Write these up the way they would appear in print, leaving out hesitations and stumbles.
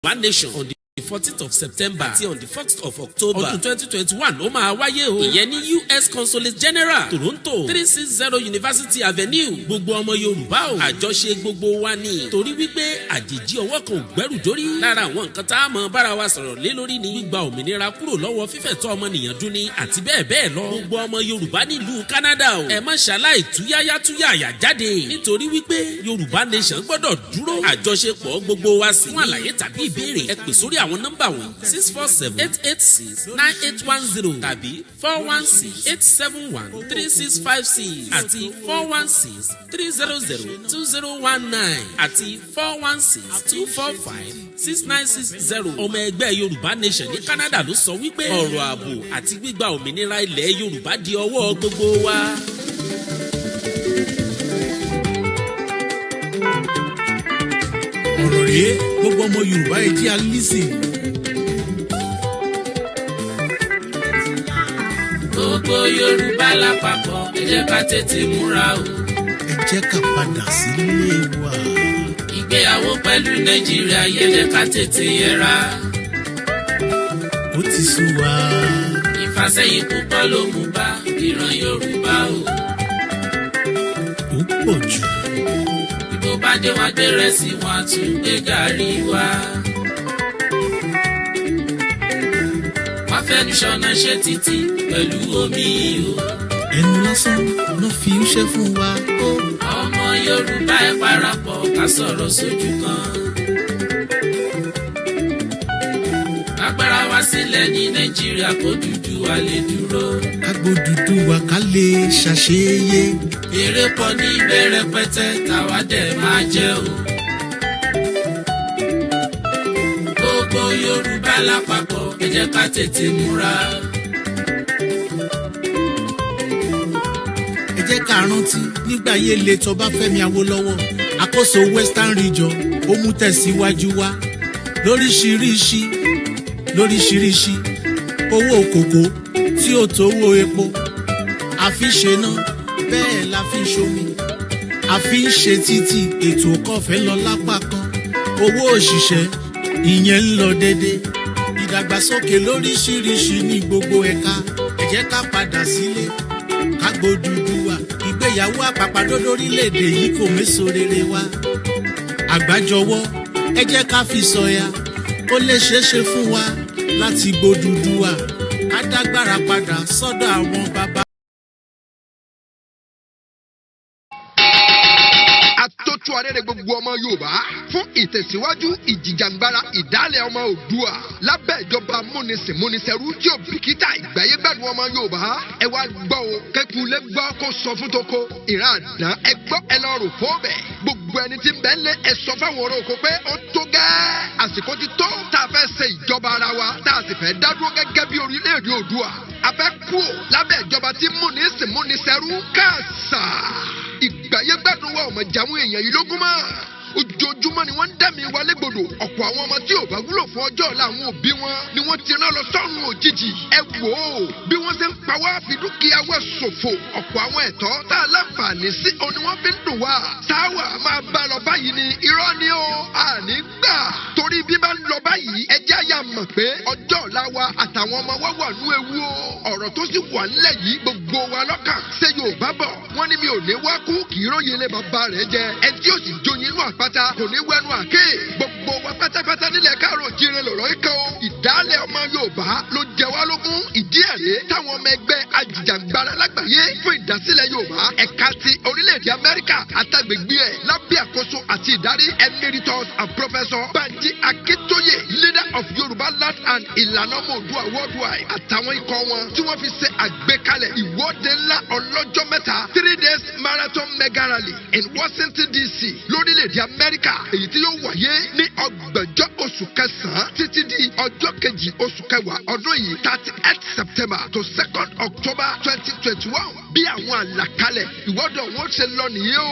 One Nation on the 14th of September àti on the 1st of October ọdún 2021 ó máa wáyé o. ìyẹn ní US Consulate General Toronto 360 University Avenue. gbogbo ọmọ Yorùbá o àjọṣe gbogbo wa ni. torí wípé àjèjì ọwọ́ kan ò gbẹ́rù dórí. lára àwọn nǹkan tá a mọ bára wa sọ̀rọ̀ lé lórí ni gbígba òmìnira kúrò lọ́wọ́ fífẹ̀tọ́ ọmọnìyàn dúnni àti bẹ́ẹ̀ bẹ́ẹ̀ lọ. gbogbo ọmọ Yorùbá nílùú Canada o ẹ má ṣaláì túyáyá jáde nítorí wípé Yorùbá Nation gbọ́dọ̀ dúró. àjọṣepọ̀ gbogbo wa sí. fún àlàyé tàbí ìbéèrè ẹ pè sórí àwọn nọ́mbà wọn 647-886-9810 tàbí 416-871-3656 àti 416-300-2019 àti 416-245-6960. ọmọ ẹgbẹ́ Yorùbá Nation ní Canada ló sọ wípé ọ̀rọ̀ ààbò àti gbígba òmìnira ilẹ̀ Yorùbá di ọwọ́ gbogbo wa. ọ̀rọ̀ rèé gbogbo ọmọ Yorùbá ẹ jẹ́ á listen. gbogbo Yorùbá lápapọ̀ ẹ jẹ́ ká tètè múra o. ẹ jẹ́ ká padà sílé wa. ìgbéyàwó pẹ̀lú Nàìjíríà ẹ jẹ́ ká tètè yẹra. ó ti sú wa. ìfàsẹ́yìn púpọ̀ ló mú bá ìran Yorùbá o. ó pọ̀ jù. bó bá dé wọn gbé rẹsì wọn tún gbé gàrí wá. wọ́n fẹ́nu ṣọ́nà ṣe títí pẹ̀lú omi o. ẹnu lásán ló fi ń ṣe fún wa. ọmọ Yorùbá ẹ parapọ̀ ká sọ̀rọ̀ sójú kan. agbára wa sílẹ̀ ní Nàìjíríà kó Odùduwà lè dúró. ká gbódùduwà ká lè ṣàṣeyẹ. èrè pọ̀ ní ìbẹ̀rẹ̀ pẹ́tẹ́ táwa dẹ̀ máa jẹ́ o. gbogbo Yorùbá lápapọ̀ ẹ jẹ́ ká tètè múra. ẹ jẹ́ ká rántí nígbà yé le tọba Fẹ́mi Awólọ́wọ̀ àkóso Western Region ó mú tẹ̀síwájú wá lóríṣiríṣi owó kòkó tí ó tó owó epo àfi ṣe náà bẹ́ẹ̀ la fi ṣomi àfi ń ṣe títì ètò kọfẹ́ lọ lápá kan owó òṣìṣẹ́ ìyẹn ń lọ dédé ìdàgbàsókè lóríṣiríṣi ní gbogbo ẹ̀ka ẹ jẹ́ ká padà sílé ká gbódùduwà ìgbéyàwó àpapàdé lórílẹ̀‐èdè yìí kò méso rere wá àgbájọwọ́ ẹ jẹ́ ká fi sọ̀yà ó lè ṣeéṣe fún wa láti gbódùduwà ká dágbára padà sọ́dọ̀ àwọn bàbá. atótó arére gbogbo ọmọ Yorùbá fún ìtẹ̀síwájú ìjìjàngbara ìdálẹ̀ ọmọ Oòduà lábẹ́ ìjọba múnisìnmúnisẹ̀rú tí ò bìkítà ìgbáyégbádùn ọmọ Yorùbá ẹ wá gbọ́ o kẹ́kùnlé gbọ́ kó sọ fún toko ìran àdán ẹ gbọ́ ẹ lọ rò fún ọbẹ̀ gbogbo ẹni tí ń bẹ lé ẹ sọ fáwọn ọ̀rọ̀ òkò pé ó tó gẹ́ àsìkò ti tó tá a fẹ́ ṣe ìjọba ara wa tá a sì fẹ́ dádúró gẹ́gẹ́ bí orílẹ̀-èdè Oòduà a fẹ́ kú lábẹ́ ìjọba tí múnisìnmúnisẹ̀rú káàsà ìgbáyégbádùn wa ọmọ jàmú èèyàn yìí lógún mọ́ ojoojúmọ́ ni wọ́n ń dẹ́mi wa légbodò ọ̀pọ̀ àwọn ọmọ tí ò bá wúlò fún ọjọ́ ọ̀la àwọn òbí wọn ni wọ́n ti rán lọ sọ́run òjijì ẹ wò ó bí wọ́n ṣe ń pa wá fi dúkìá wa ṣòfò ọ̀pọ̀ àwọn ẹ̀tọ́ tá a láǹfààní sí òun ni wọ́n fi ń dùn wá sáwà máa bá lọ báyìí ni irọ́ ni ó àní gbà torí bí bá ń lọ báyìí ẹ jẹ́ àyà mọ̀ pé ọjọ́ ọ̀la wa àtàwọn ọmọ wa wà nú ewu o ọ̀rọ̀ tó sì wà nílẹ̀ yìí gbogbo wa lọ́kàn ṣé Yorùbá bọ̀ wọ́n ní mi ò ní wá kú kì í róye lé bàbá rẹ̀ jẹ ẹ tí ó sì jóyin inú àpáta kò ní wẹnu àké gbogbo wa pátápátá nílẹ̀ káàrọ̀ òjíire lọ̀rọ̀ ikọ̀ o ìdálẹ̀ ọmọ Yorùbá ló jẹ wá lógún ìdí ẹ̀rẹ́ táwọn ọmọ ẹgbẹ́ ajìjàngbara lágbàáyé fún ìdásílẹ̀ Yorùbá ẹ̀ka ti orílẹ̀-èdè Amẹ́ríkà àtàgbègbè ẹ̀ lábẹ́ àkóso àti ìdarí emeritus and professor Banji Akintoye leader of Yorùbá land and ìlànà ọmọ Oòduà worldwide àtàwọn ikọ̀ wọn tí wọ́n fi ṣe àgbékalẹ̀ ìwọ́de ńlá ọlọ́jọ́ mẹ́ta 3 days marathon mega rally in Washington DC lórílẹ̀-èdè Amẹ́ríkà èyí tí yóò wáyé ní ọgbọ̀njọ́ oṣù kẹsàn-án títí di ọjọ́ kejì oṣù kẹwàá ọdún yìí 30th September to 2nd October 2021 bí àwọn àlàkalẹ̀ ìwọ́de wọn ṣe lọ nìyẹn o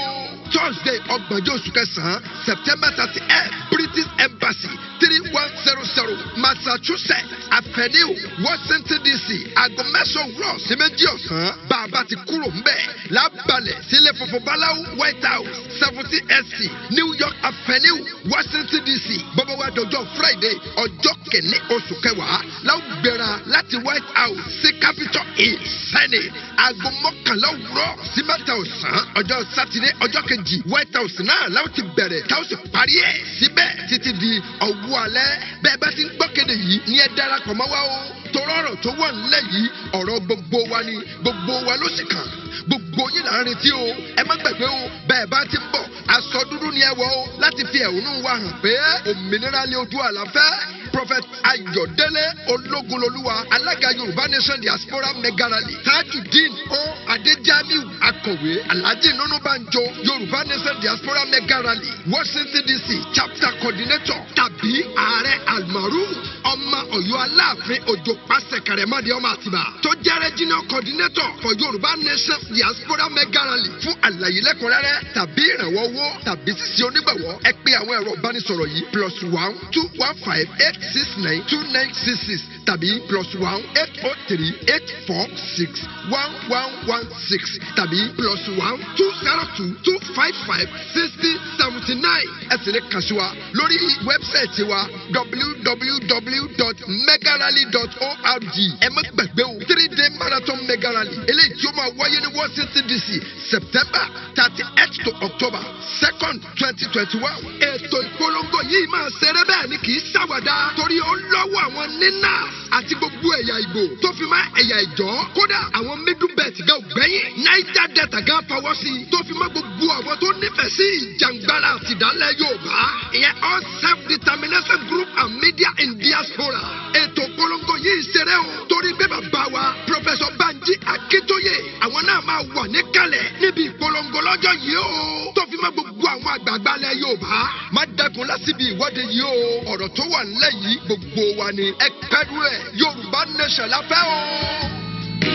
Thursday ọgbọ̀njọ́ oṣù kẹsàn-án September 30th British Embassy 3100 Massachusetts Avenue Washington DC aago mẹ́sàn-án òwúrọ̀ sí méjì ọ̀sán bàbá ti kúrò ń bẹ̀ lábalẹ̀ sílé funfun báláú White House 70th Sept New York Avenue Washington DC bọ́bá wa dọjọ́ Friday ọjọ́ kẹ̀ní oṣù kẹwàá láwọn gbéra láti White House sí Capitol Hill Senate aago mọ́kànlá òwúrọ̀ sí mẹ́ta ọ̀sán ọjọ́ Sátidé ọjọ́ kejì White House náà láwọn ti bẹ̀rẹ̀ táwọn sì parí ẹ̀ síbẹ̀ títí di ọwọ́ alẹ́ bẹ́ẹ̀ bá ti ń gbọ́ kéde yìí ní ẹ darapọ̀ mọ́ wa o torọ́rọ̀ tó wà nílẹ̀ yìí ọ̀rọ̀ gbogbo wa ni gbogbo wa ló sì kàn gbogbo yín là ń retí o ẹ má gbàgbé o bẹ́ẹ̀ bá ti ń bọ̀ aṣọ dúdú ni ẹ wọ̀ o láti fi ẹ̀hónú wa hàn pé òmìnira lé ojú àlàfẹ́ Prophet Ayọ̀délé Ológunlolúwa alága Yorùbá Nation Diaspora Mega Rally Tajudeen O Adéjàmíù akọ̀wé Alhaji Nonúbánjọ Yorùbá Nation Diaspora Mega Rally Washington DC chapter coordinator tàbí ààrẹ Almaroof ọmọ Ọ̀yọ́ Aláàfin Òjò pàṣẹ Kẹrẹmọdé ọmọ Àtìbà tó jẹ́ regional coordinator for Yorùbá Nation Diaspora Mega Rally fún àlàyé lẹ́kùnrẹ́rẹ́ tàbí ìrànwọ́ owó tàbí ṣíṣe onígbàwọ́ ẹ pè àwọn ẹ̀rọ ìbánisọ̀rọ̀ yìí +1 215 869 2966 tàbí +1 803 846 1116 tàbí +1 202 255 6079 ẹ sì lè kàn sí wa lórí wẹ́bsáìtì wa www.megarally.org ẹ má gbàgbé o 3-day marathon mega rally eléyìí tí ó máa wáyé ní Washington DC September 38th to October 2nd 2021 ètò ìpolongo yìí máa ṣeré bẹ́ẹ̀ ni kì í ṣàwàdà torí ó lọ́wọ́ àwọn nínà àti gbogbo ẹ̀yà Ìgbò tó fi máa ẹ̀yà Ìjọ kódà àwọn middle belt gan ògbẹ́yìn Niger Delta gan fọwọ́ sí i tó fi máa gbogbo àwọn tó nífẹ̀ẹ́ sí ìjàngbara àti ìdálẹ̀ Yorùbá ìyẹn all self-determination group and media in diaspora ètò ìpolongo yìí ṣeré o torí pé bàbá wa Professor Banji Akintoye àwọn náà máa wà níkàlẹ̀ níbi ìpolongo lọ́jọ́ yìí o tó fi máa gbogbo àwọn àgbààgbà ilẹ̀ Yorùbá má dẹ́kun lásìbí ìwọ́de yìí o ọ̀rọ̀ tó wà nílẹ̀ yìí gbogbo wa ni ẹ pẹ́rù ẹ̀ Yorùbá Nation la fẹ́ o.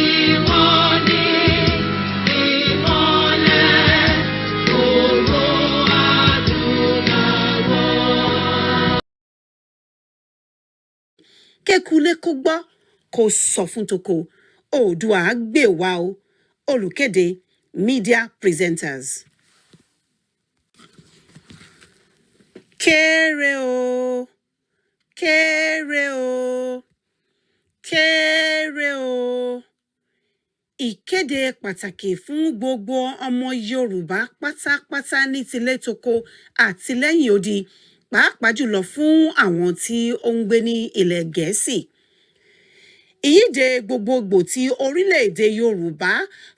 Ìwọ ni ìmọ́lẹ̀ ògo adúláwọ̀. Kékulé kó gbọ́ kó sọ fún toko Oòduà á gbè wá o olùkéde media presenters. Kéré o kéré o kéré o ìkéde pàtàkì fún gbogbo ọmọ Yorùbá pátápátá ní tilé toko àti lẹ́yìn odi pàápàá jùlọ fún àwọn tí ó ń gbé ní ilẹ̀ Gẹ̀ẹ́sì. Ìyíde gbogbogbò ti orílẹ̀-èdè Yorùbá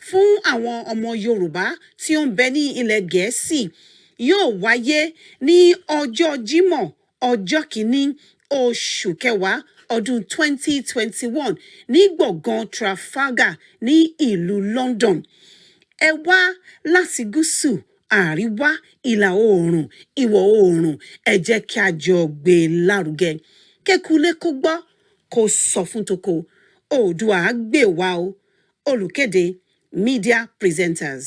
fún àwọn ọmọ Yorùbá tí ó ń bẹ ní ilẹ̀ Gẹ̀ẹ́sì yóò wáyé ní ọjọ́ Jímọ̀ ọjọ́ kìíní oṣù kẹwàá ọdún 2021 ní gbọ̀ngàn Trafalgar ní ìlú London. Ẹ wá láti gúúsù àríwá ìlà oòrùn ìwọ̀ oòrùn ẹ jẹ́ kí a jọ gbé lárugẹ. Kékulé kó gbọ́ kó sọ fún toko Oòduà á gbè wá o olùkéde media presenters.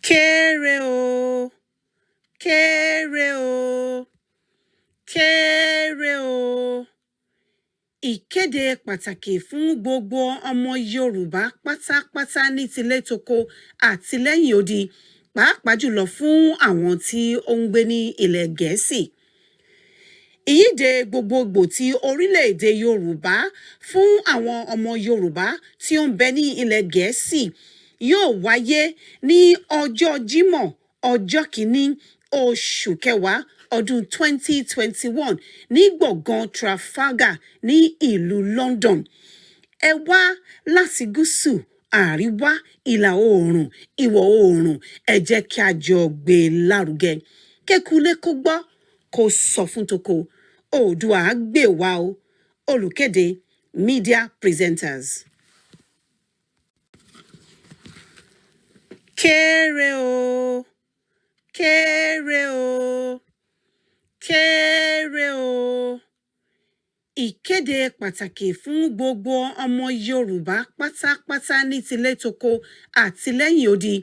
Kéré o kéré o kéré o ìkéde pàtàkì fún gbogbo ọmọ Yorùbá pátápátá ní tilé toko àti lẹ́yìn odi pàápàá jùlọ fún àwọn tí ó ń gbé ní ilẹ̀ Gẹ̀ẹ́sì. Ìyíde gbogbogbò ti orílẹ̀-èdè Yorùbá fún àwọn ọmọ Yorùbá tí ó ń bẹ ní ilẹ̀ Gẹ̀ẹ́sì yóò wáyé ní ọjọ́ Jímọ̀ ọjọ́ kìíní oṣù kẹwàá ọdún 2021 ní gbọ̀ngàn Trafalgar ní ìlú London. Ẹ wá láti gúúsù àríwá ìlà oòrùn ìwọ̀ oòrùn ẹ jẹ́ kí a jọ gbé lárugẹ. Kékulé kó gbọ́ kó sọ fún toko Oòduà á gbè wá o olùkéde media presenters. Kéré o kéré o kéré o ìkéde pàtàkì fún gbogbo ọmọ Yorùbá pátápátá ní tilé toko àti lẹ́yìn odi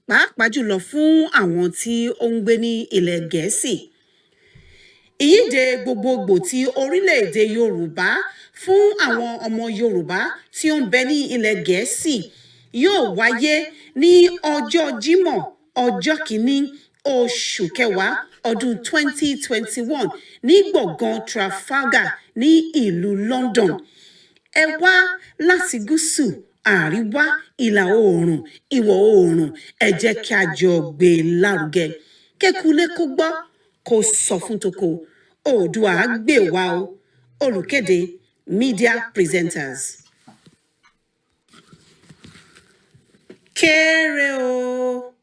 pàápàá jùlọ fún àwọn tí ó ń gbé ní ilẹ̀ Gẹ̀ẹ́sì. ìyíde gbogbogbò ti orílẹ̀-èdè Yorùbá fún àwọn ọmọ Yorùbá tí ó ń bẹ ní ilẹ̀ Gẹ̀ẹ́sì yóò wáyé ní ọjọ́ Jímọ̀ ọjọ́ kìíní oṣù kẹwàá ọdún 2021 ní gbọ̀ngàn Trafalgar ní ìlú London. Ẹ wá láti gúúsù, àríwá, ìlà oòrùn, ìwọ̀ oòrùn, ẹ jẹ́ kí a jọ gbé e lárugẹ. Kékulé kó gbọ́, kó sọ fún toko. Oòduà á gbè wá o. Olùkéde Media Presenters. Kéré o,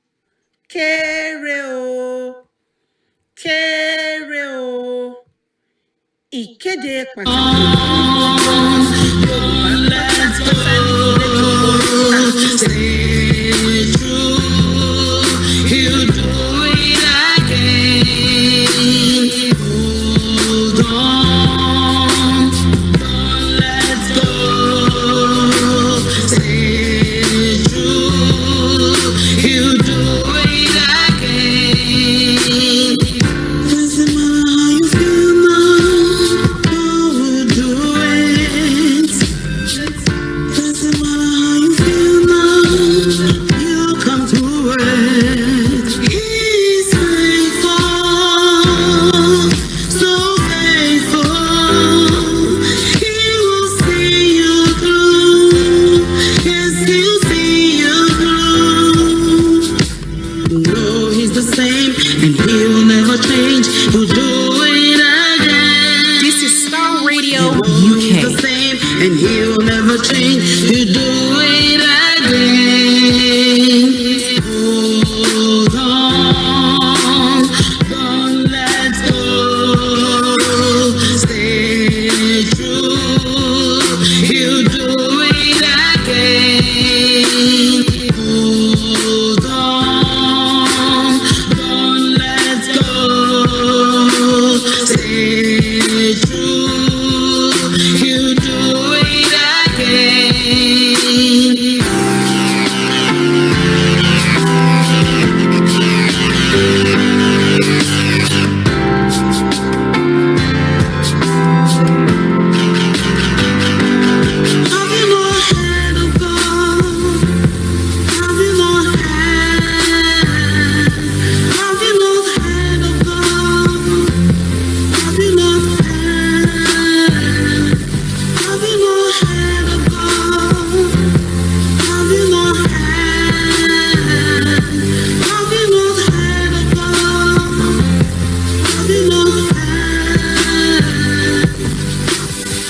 kéré o, kéré o. Ìkéde pàtàkì.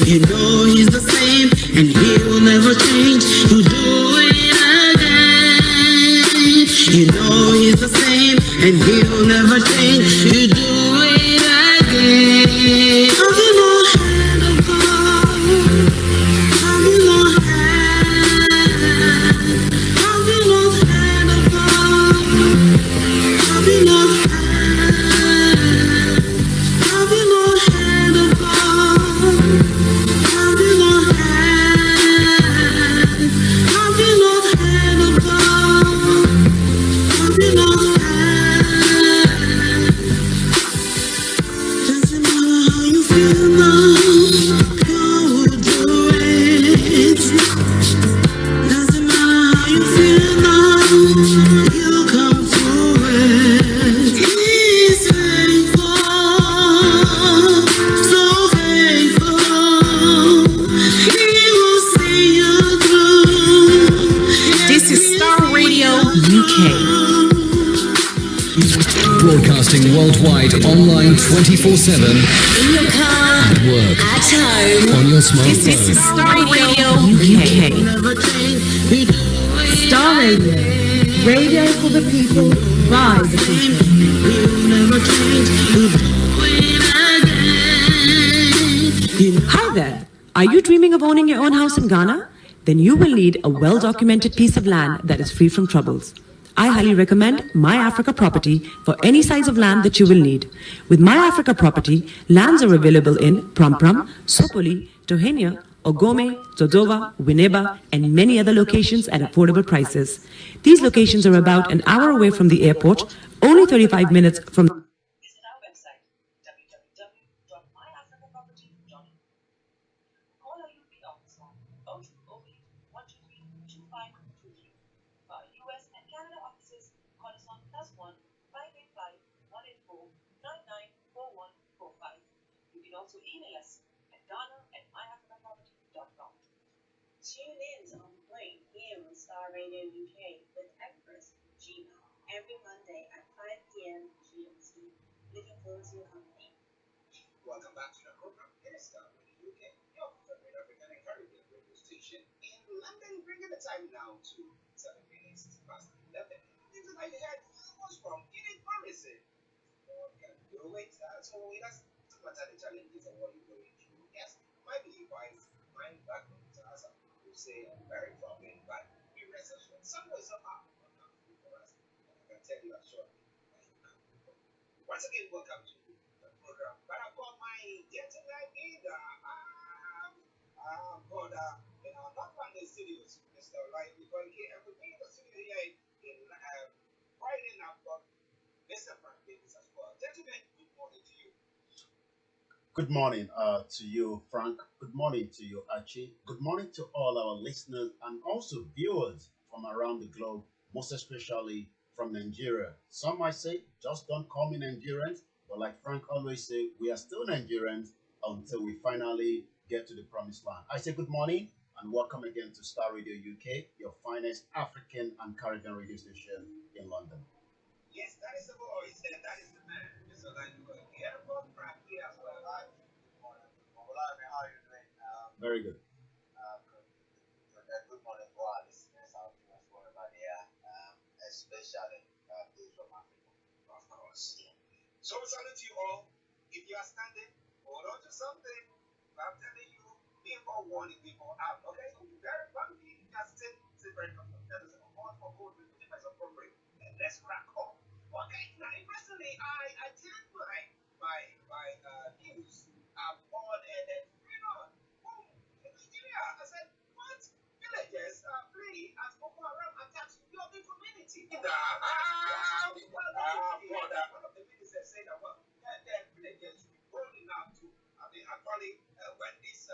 You know he's the same and he will never change. You do it again. You know he's the same and he will never change. You do it again. Have you not heard of God? Have you not heard? Have you not heard of God? Have you not heard? Have you not heard of God? Have you not heard? Have you not heard of God? Have you not heard? Doesn't matter how you feel now, God will do it. Doesn't matter how you feel now, He'll come through it. He's faithful, so faithful. He will see you through. This is Starr Radio UK. Broadcasting worldwide, online 24/7, In your car, at work, at home. on your This smartphone. is Starr Radio UK. Never change. You do it. Starr Radio. Radio for the people, by the people. He'll never change. You do it again. Hi there. Are you dreaming of owning your own house in Ghana? Then you will need a well-documented piece of land that is free from troubles. I highly recommend My Africa Property for any size of land that you will need. With My Africa Property, lands are available in Pram, Sopoli, Tohenia, Ogome, Dodoma, Winneba, and many other locations at affordable prices. These locations are about an hour away from the airport, only 35 minutes from You can also email us at ghana@myafricaproperty.com. Tune in on the plane here on Star Radio UK with Empress Gina every Monday at 5 p.m. GMT. Looking forward to your company. Welcome back to the program. It is Star Radio UK, your favorite African and Caribbean radio station in London, bringing the time now to 7 minutes past 11. The music that you heard was from Edith Morrison. What can do it? So it doesn't matter the challenges and what you're going through. Yes, might be wise, mind background, as some people say, very problem, but we rest assured. Some way, somehow, will come through for us. And I can tell you assuredly that you come through for us. Once again, welcome to the program. But I've got my gentleman leader. Not one the studios, Mr. Olayomi, and with me in the studio here in Friday now, but Mr. Frank Davis as well. Gentlemen, good morning to you. Good morning to you, Frank. Good morning to you, Archie. Good morning to all our listeners and also viewers from around the globe, most especially from Nigeria. Some might say, just don't call me Nigerians, but like Frank always say, we are still Nigerians until we finally get to the promised land. I say good morning and welcome again to Star Radio UK, your finest African and Caribbean radio station in London. Yes, that is the voice and that is the man. So that you will get a book from here as well. Hi. Good morning. How are you doing? Very good. Good morning to our listeners out there, wherever they are, especially those from Africa, of course. Yeah. So we salute you all. If you are standing, hold on to something. I'm telling you, people warning people out. Okay, so be very bumpy. Just sit very comfortable. That is a call for code. We put it as appropriate. And let's crack on. Okay, now personally, I tend my news on and then boom, in Nigeria. I said, what? Villagers flee as Boko Haram attacks your community. One of the ministers said that, well, the villagers should be bold enough to, actually, when these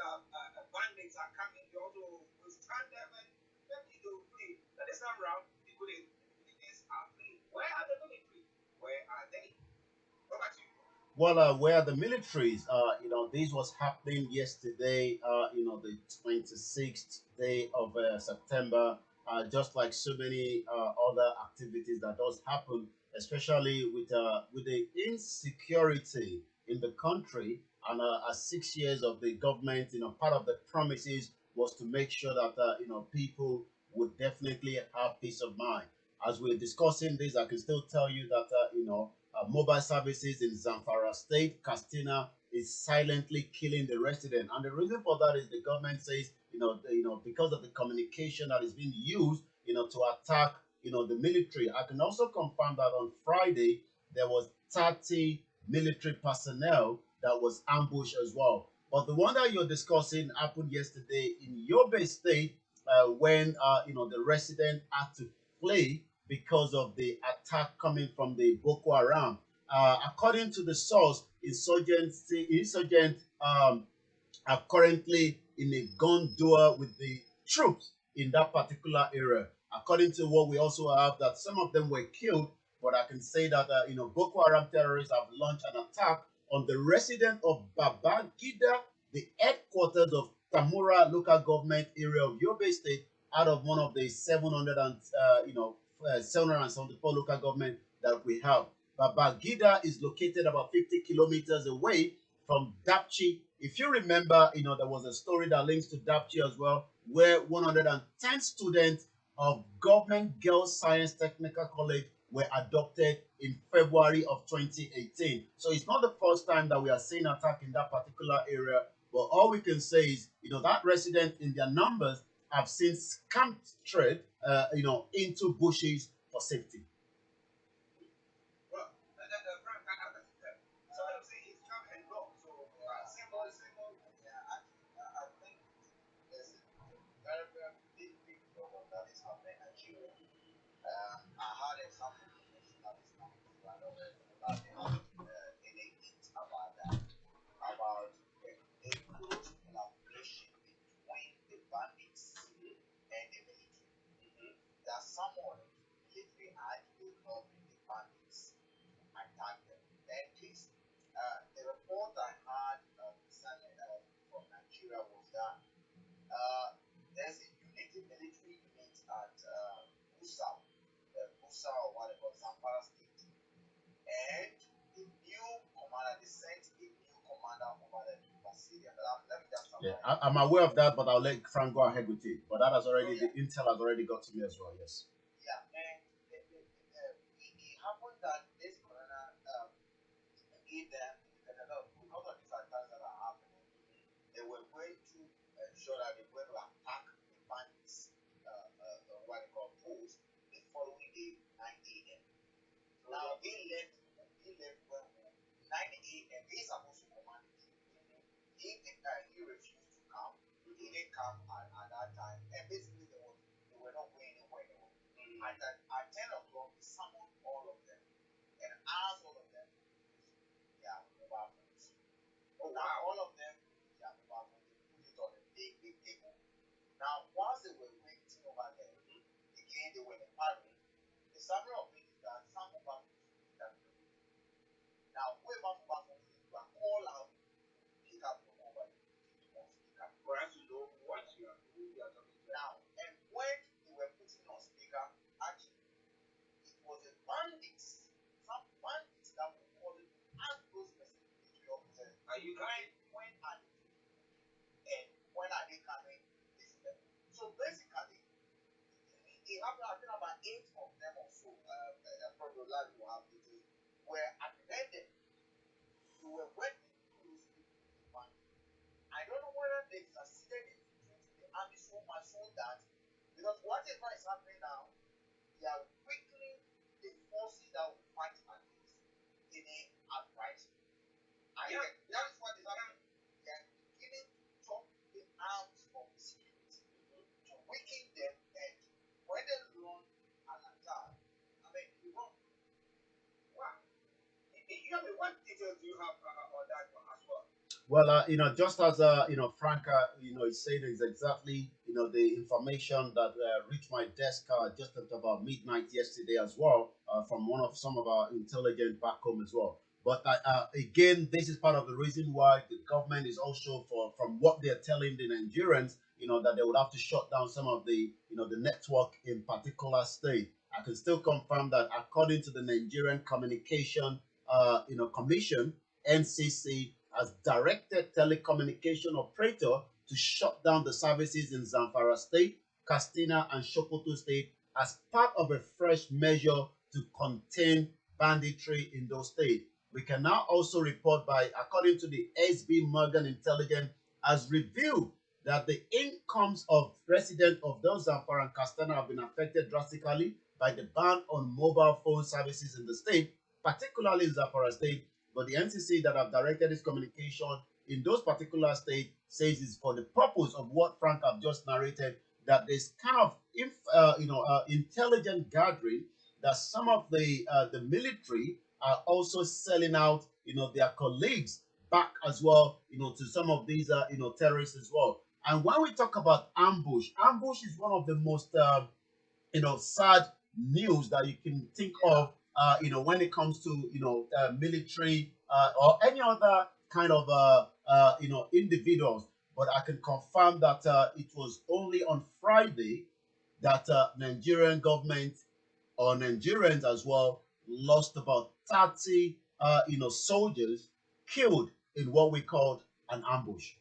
bandits are coming, you also withstand them and maybe they will flee. But this time around, the villagers are fleeing. Where are the military? Where are they? Over to you. Well, where the militaries, this was happening yesterday, the 26th day of September, just like so many other activities that does happen, especially with the insecurity in the country. And 6 years of the government, part of the promises was to make sure that, people would definitely have peace of mind. As we're discussing this, I can still tell you that, mobile services in Zamfara State, Katsina, is silently killing the resident. And the reason for that is the government says, because of the communication that is being used, to attack, the military. I can also confirm that on Friday, there was 30 military personnel that was ambushed as well. But the one that you're discussing happened yesterday in Yobe State, when, the resident had to flee because of the attack coming from the Boko Haram. According to the source, insurgents are currently in a gun duel with the troops in that particular area. According to what we also have, that some of them were killed, but I can say that Boko Haram terrorists have launched an attack on the resident of Babangida, the headquarters of Tamura local government area of Yobe State, out of one of the 774 local government that we have. Babangida is located about 50 kilometers away from Dapchi. If you remember, there was a story that links to Dapchi as well, where 110 students of Government Girls Science Technical College were adopted in February of 2018. So it's not the first time that we are seeing attack in that particular area, but all we can say is, that resident in their numbers have since strayed, into bushes for safety. Well, Frank, so I would say it's come and go. So, simple. Yeah, I think there's a very, very big problem that is happening in Nigeria. I had a sample information that is coming to I don't know about any hint about that, about a close collaboration between the bandits and the military. That someone military had Yeah, I'm aware of that, but I'll let Frank go ahead with it. But that has already, the intel has already got to me as well. Yes. Well, just as Frank, is saying is exactly, the information that reached my desk just at about midnight yesterday as well, from some of our intelligence back home as well. But again, this is part of the reason why the government is also from what they're telling the Nigerians, that they would have to shut down some of the, the network in particular state. I can still confirm that according to the Nigerian Communication, Commission, NCC has directed telecommunication operator to shut down the services in Zamfara State, Katsina, and Sokoto State as part of a fresh measure to contain banditry in those states. We can now also report according to the SB Morgan Intelligence, has revealed that the incomes of residents of those Zamfara and Katsina have been affected drastically by the ban on mobile phone services in the state, particularly in Zamfara State. But the NCC that have directed this communication in those particular states says it's for the purpose of what Frank have just narrated, that there's kind of intelligent gathering that some of the military are also selling out their colleagues back as well to some of these terrorists as well. And when we talk about ambush is one of the most sad news that you can think of, when it comes to, military or any other kind of, individuals. But I can confirm that it was only on Friday that Nigerian government or Nigerians as well lost about 30, soldiers killed in what we called an ambush.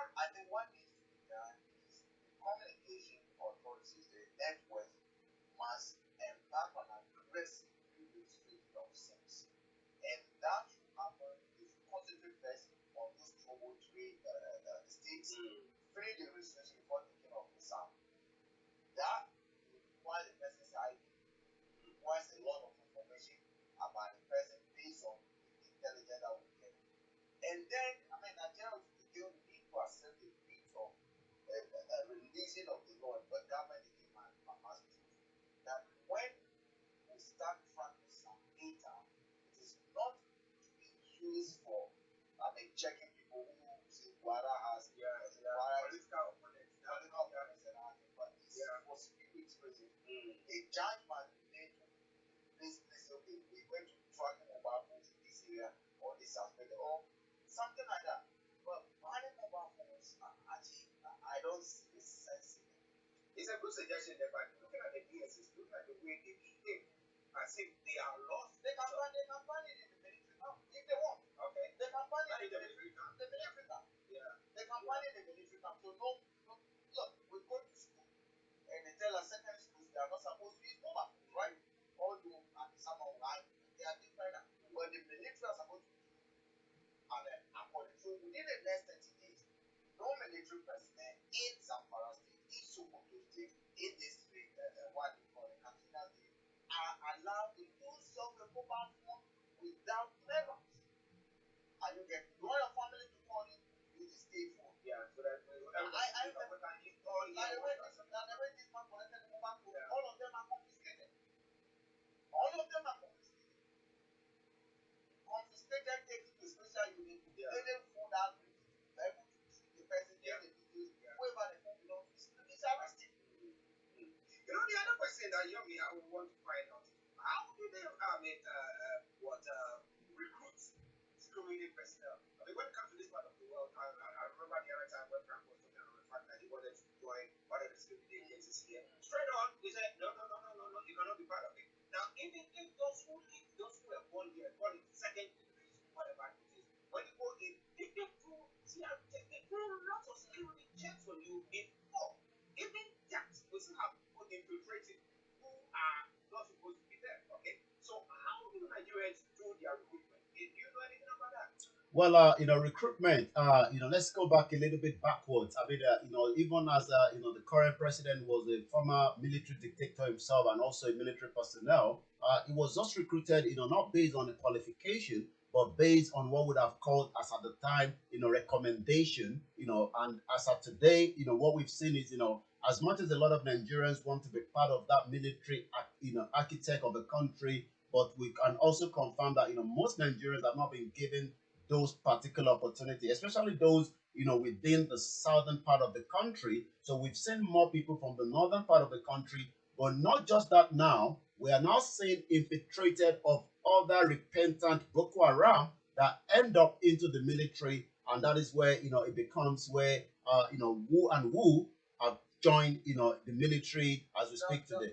I think what needs to be done is the communication authorities, the network, must embark on aggressive registration of SIMs. And that should happen if you concentrate first on those trouble trade states, free the registration before thinking of the sound. That requires the person's ID, requires a lot of information about the person based on the intelligence that we get. And then, Nigeria still need to accept the bit of releasing of the law, but government again must prove that when we start tracking some data, it is not to be used for checking people who say Guara has political opponents and everything, but it's for security reasons. A judge must be made to basically say, okay, we're going to track mobile phones in this area or this aspect or something like that. But banning mobile phones, actually, I don't see the sense in it. It's a good suggestion there, but looking at the DSS, looking at the way they behave, as if they are lost. They can ban it in the military now, if they want. Okay. They can ban it in the military camp. The military camp. Yeah. They can ban it in the military camp. So no, look, we go to school and they tell us secondary schools they are not supposed to use mobile phones, right? Although some of them they are different, but the military are supposed to do according. So within the next 30 days, no military personnel in Zamfara State, in Sokoto State, in this state, what they call it, Katsina State, are allowed to use some mobile phone without clearance. And you get all your family to call you use the state phone. Yeah, so that I the way this man collected the mobile phone, all of them are confiscated. All of them are confiscated. Confiscated, taken to special unit, taken food outreach, able to treat the person, get the details, whoever the phone belongs to, is arrested. You know, the other question that Yomi, I would want to find out, how do they recruit security personnel? I mean, when it comes to this part of the world, I remember the other time when Frank was talking about the fact that he wanted to join one of the security agencies here. Straight on, he said, no, you cannot be part of it. Now, even if those who were born here, born in second generation, whatever it is, when you go in, they do lots of security checks on you before. Even that, we still have people infiltrating who are not supposed to be there. Okay, so how do Nigerians do their recruitment? Do you know anything about that? Well, recruitment. Let's go back a little bit backwards. I mean, even as the current president was a former military dictator himself and also a military personnel, he was just recruited, not based on the qualification, but based on what would have called as at the time, recommendation, and as of today, what we've seen is, as much as a lot of Nigerians want to be part of that military, architect of the country, but we can also confirm that, most Nigerians have not been given those particular opportunities, especially those, within the southern part of the country. So we've seen more people from the northern part of the country, but not just that now, we are now seeing infiltrated of other repentant Boko Haram that end up into the military, and that is where, it becomes where, who and who have joined, the military as we speak today.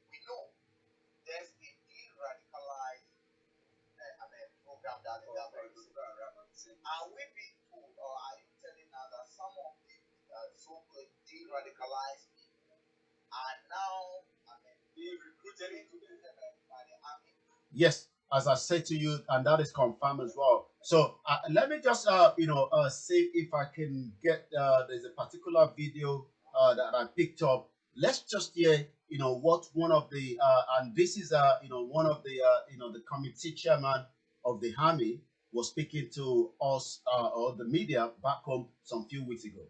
We know there's a de-radicalized program that the government is. Are we being told, or are you telling us that some of the so-called de-radicalized people are now being recruited into the by the army? Yes, as I said to you, and that is confirmed as well. So let me just see if I can get there's a particular video that I picked up. Let's just hear what one of the and this is one of the the committee chairman of the army was speaking to us or the media back home some few weeks ago.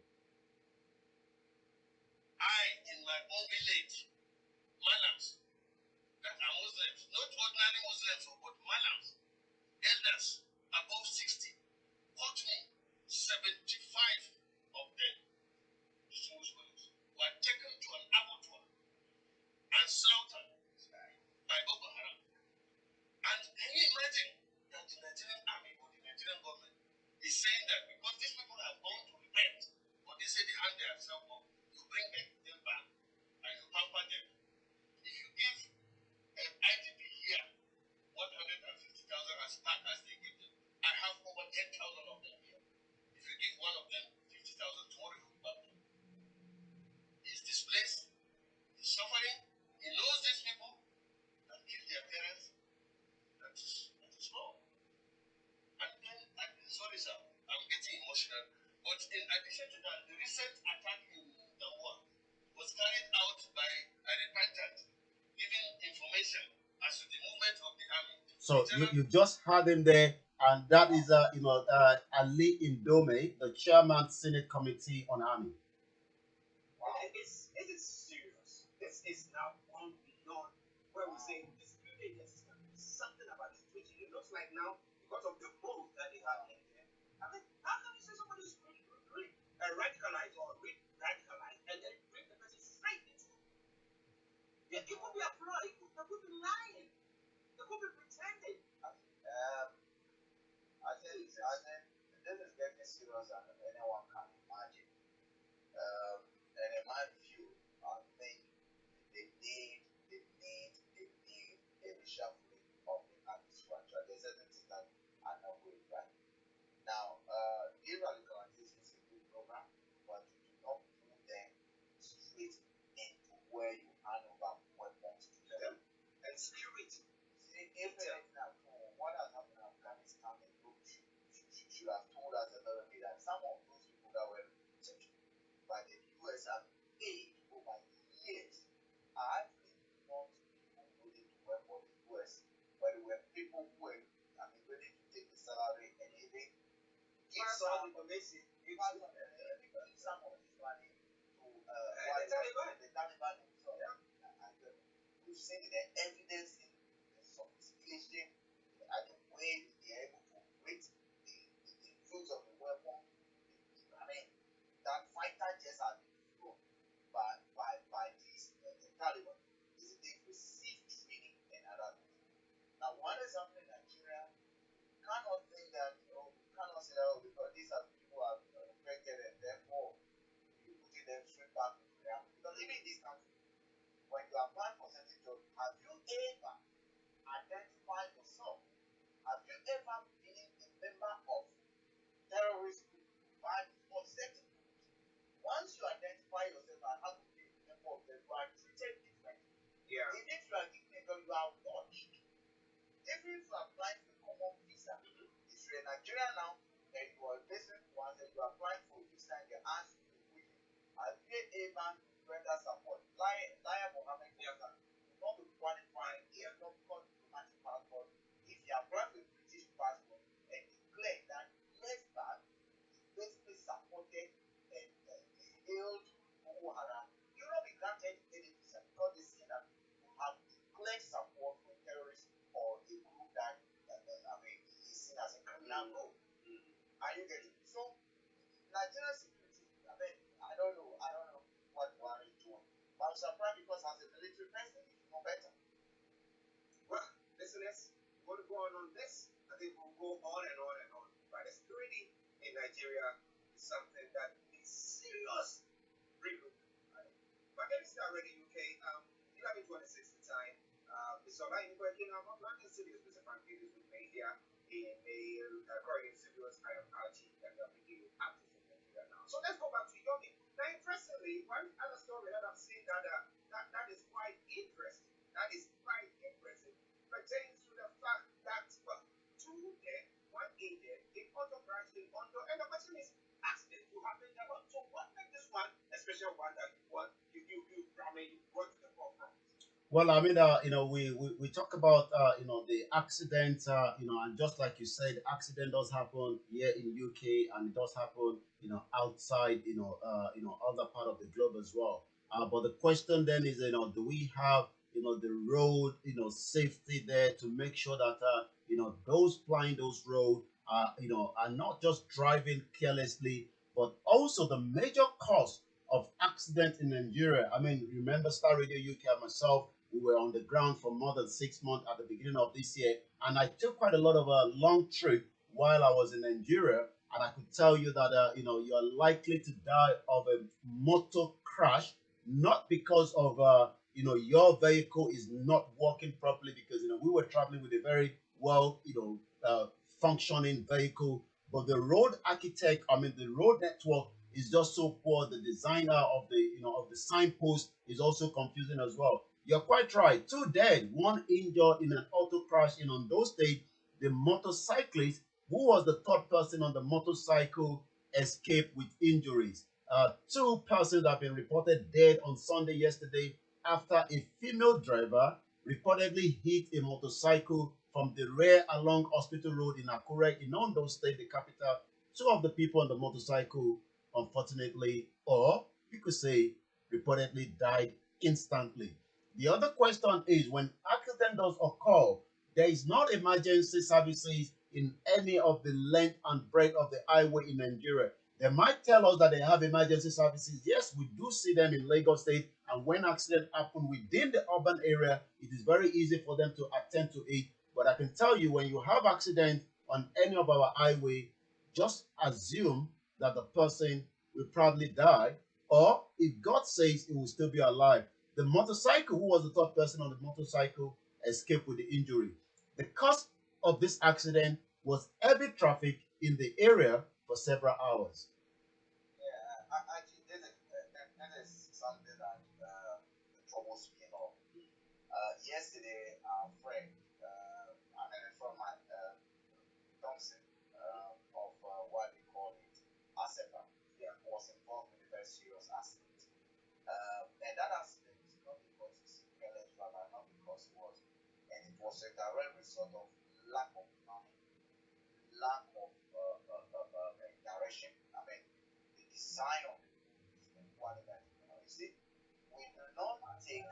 I, in my own village, Malams, that are Muslims, not ordinary Muslims, but Malams, elders above 60, caught me, 75 of them, Muslims, were taken to an abattoir and slaughtered by Boko Haram. And can you imagine that the Nigerian army or the Nigerian government is saying that because these people have gone to repent, but they say they hand themselves up, you bring them back and you pamper them. If you give an IDP here 150,000 as back as they give them, I have over 10,000 of them here. that the recent attack in the war was carried out by a repentant, giving information as to the movement of the army. So you just had him there, and that is Ali Indome, the chairman Senate Committee on Army. Wow. It is serious. It's now gone beyond where we say disputed system. Something about the situation. It looks like now, because of the mode that they have in there, I mean, how can you say somebody is radicalized or radicalized and then bring the person straight into it? It could be a flaw. They could be lying. They could be pretending. I think this is getting serious and anyone can imagine. And in my view, I think they need a reshuffling of the army structure. There's certain things that are not going right. Now, deradicalization is a good program, but you do not put them straight into where you hand over weapons to them. And security. See, if anything at all, what has happened in Afghanistan, the group should have told us a little bit that some of those people that were taken by the US and paid over years are actually not people willing to work for the US, but they were people who were, ready to take the salary and even give some information, give some of this money to the Taliban themselves. And we've seen the evidence in the sophistication and the way they are able to operate the use of the weapon. That fighter jets have been flown by these the Taliban. They've received training and other things. Now, one is something in Nigeria, you cannot think that, you cannot say that, because these are people who are infected and therefore you're putting them straight back into the army. Because even in this country, when you apply for certain jobs, have you ever identified yourself? Have you ever been a member of terrorist group by for certain groups? Once you identify yourself as how to be a member of them, you are treated differently. Yeah. Even if you are ignorant, you are watched. Even if you are applying for a common visa, if you're in Nigeria now and you are listening to us and you are applying for a visa and they ask you a question, have you ever render support? Liar Mohammed will not be qualified. He has not got diplomatic passport. If you apply for a British passport and declare that yes, that basically supported and hailed Boko Haram, you will not be granted any visa because they see that you have declared support for terrorists or a group that is seen as a criminal group. Are you getting it? So, Nigerian security, I don't know what Buhari is doing. But I'm surprised because as a military person, you know better. Well, listeners, we're going to go on this. I think we'll go on and on and on. But the security in Nigeria is something that needs serious relook. Right? But let me start already, UK. 11:26 the time. Mr. Olayomi, I'm not considering specific videos with me here in the current studios. I am Archie, and I'm bringing you up to Nigeria now. So let's go back to Yomi. Now, interestingly, one other story that I've seen that is quite interesting. That is quite interesting. Pertains to the fact that two dead, one injured in auto crash in Ondo, and the question is, accidents do happen a lot. So what makes this one, especially one that you brought to the forefront? Well, we talk about the accident, and just like you said, accident does happen here in UK, and it does happen, outside, other part of the globe as well. But the question then is, do we have, the road, safety there to make sure that, those plying those roads, are not just driving carelessly, but also the major cause of accident in Nigeria. Remember Star Radio UK and myself, we were on the ground for more than 6 months at the beginning of this year, and I took quite a lot of a long trip while I was in Nigeria, and I could tell you that you are likely to die of a motor crash, not because of your vehicle is not working properly, because we were traveling with a very well functioning vehicle, but the road architect, the road network is just so poor. The designer of the signpost is also confusing as well. You're quite right. 2 dead, 1 injured in an auto crash in Ondo State. The motorcyclist, who was the third person on the motorcycle, escaped with injuries. Two persons have been reported dead on Sunday yesterday after a female driver reportedly hit a motorcycle from the rear along Hospital Road in Akure in Ondo State, the capital. Two of the people on the motorcycle, unfortunately, or you could say reportedly died instantly. The other question is when accident does occur, there is not emergency services in any of the length and breadth of the highway in Nigeria. They might tell us that they have emergency services. Yes, we do see them in Lagos State. And when accident happen within the urban area, it is very easy for them to attend to it. But I can tell you, when you have accident on any of our highway, just assume that the person will probably die, or if God says it will still be alive. The motorcycle, who was the third person on the motorcycle, escaped with the injury. The cause of this accident was heavy traffic in the area for several hours. Yeah, actually, this is something that troubles me a lot. Yesterday, our friend, I heard it from my Thompson of what they call it, Asefa, was involved in a very serious accident. And that accident is not because he's a careless driver, not because he was, and it was a direct result of lack of planning, lack of direction. I mean, the design of the movies and whatever. You see, we do not take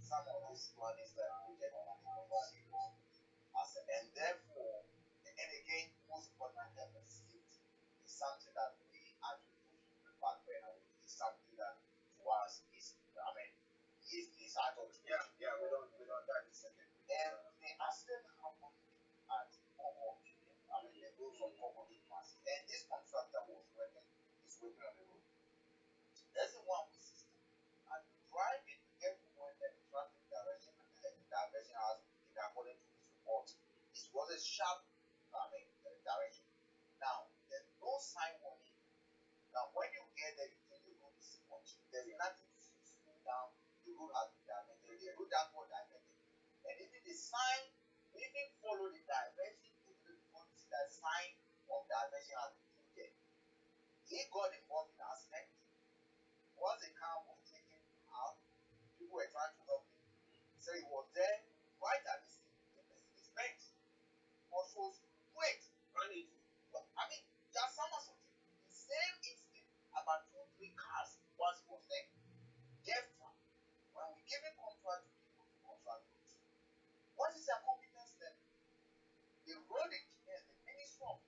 some of these plannings that project management seriously, and therefore, and again, most importantly, health and safety is something that we actually push in the back burner. It's something that to us is, I mean, is out of yeah, we don't that is second. And the accident happened at Kobo. I mean, they go from Kobo to Kumasi, and this contractor was is working on the road. There's a one way system, and driving to get from where the traffic direction and the diversion has been according to his report. It was a sharp, direction. Now, there's no sign warning. Now, when you get there, you think the road is much. There's nothing to slow down. The road has been diverted. The road has been diverted. And even the sign, even follow the diversion, even before you see that sign of diversion has been put there. He got involved in the accident. Once the car was taken out, people were trying to help him. So he was there, right at the scene, his bench. Also, wait, run into. I mean, there are some of the same instant about 2-3 cars once he was there. Therefore, when we give a contract to people to contract roads, what is their competence level? The road engineers, the Ministry of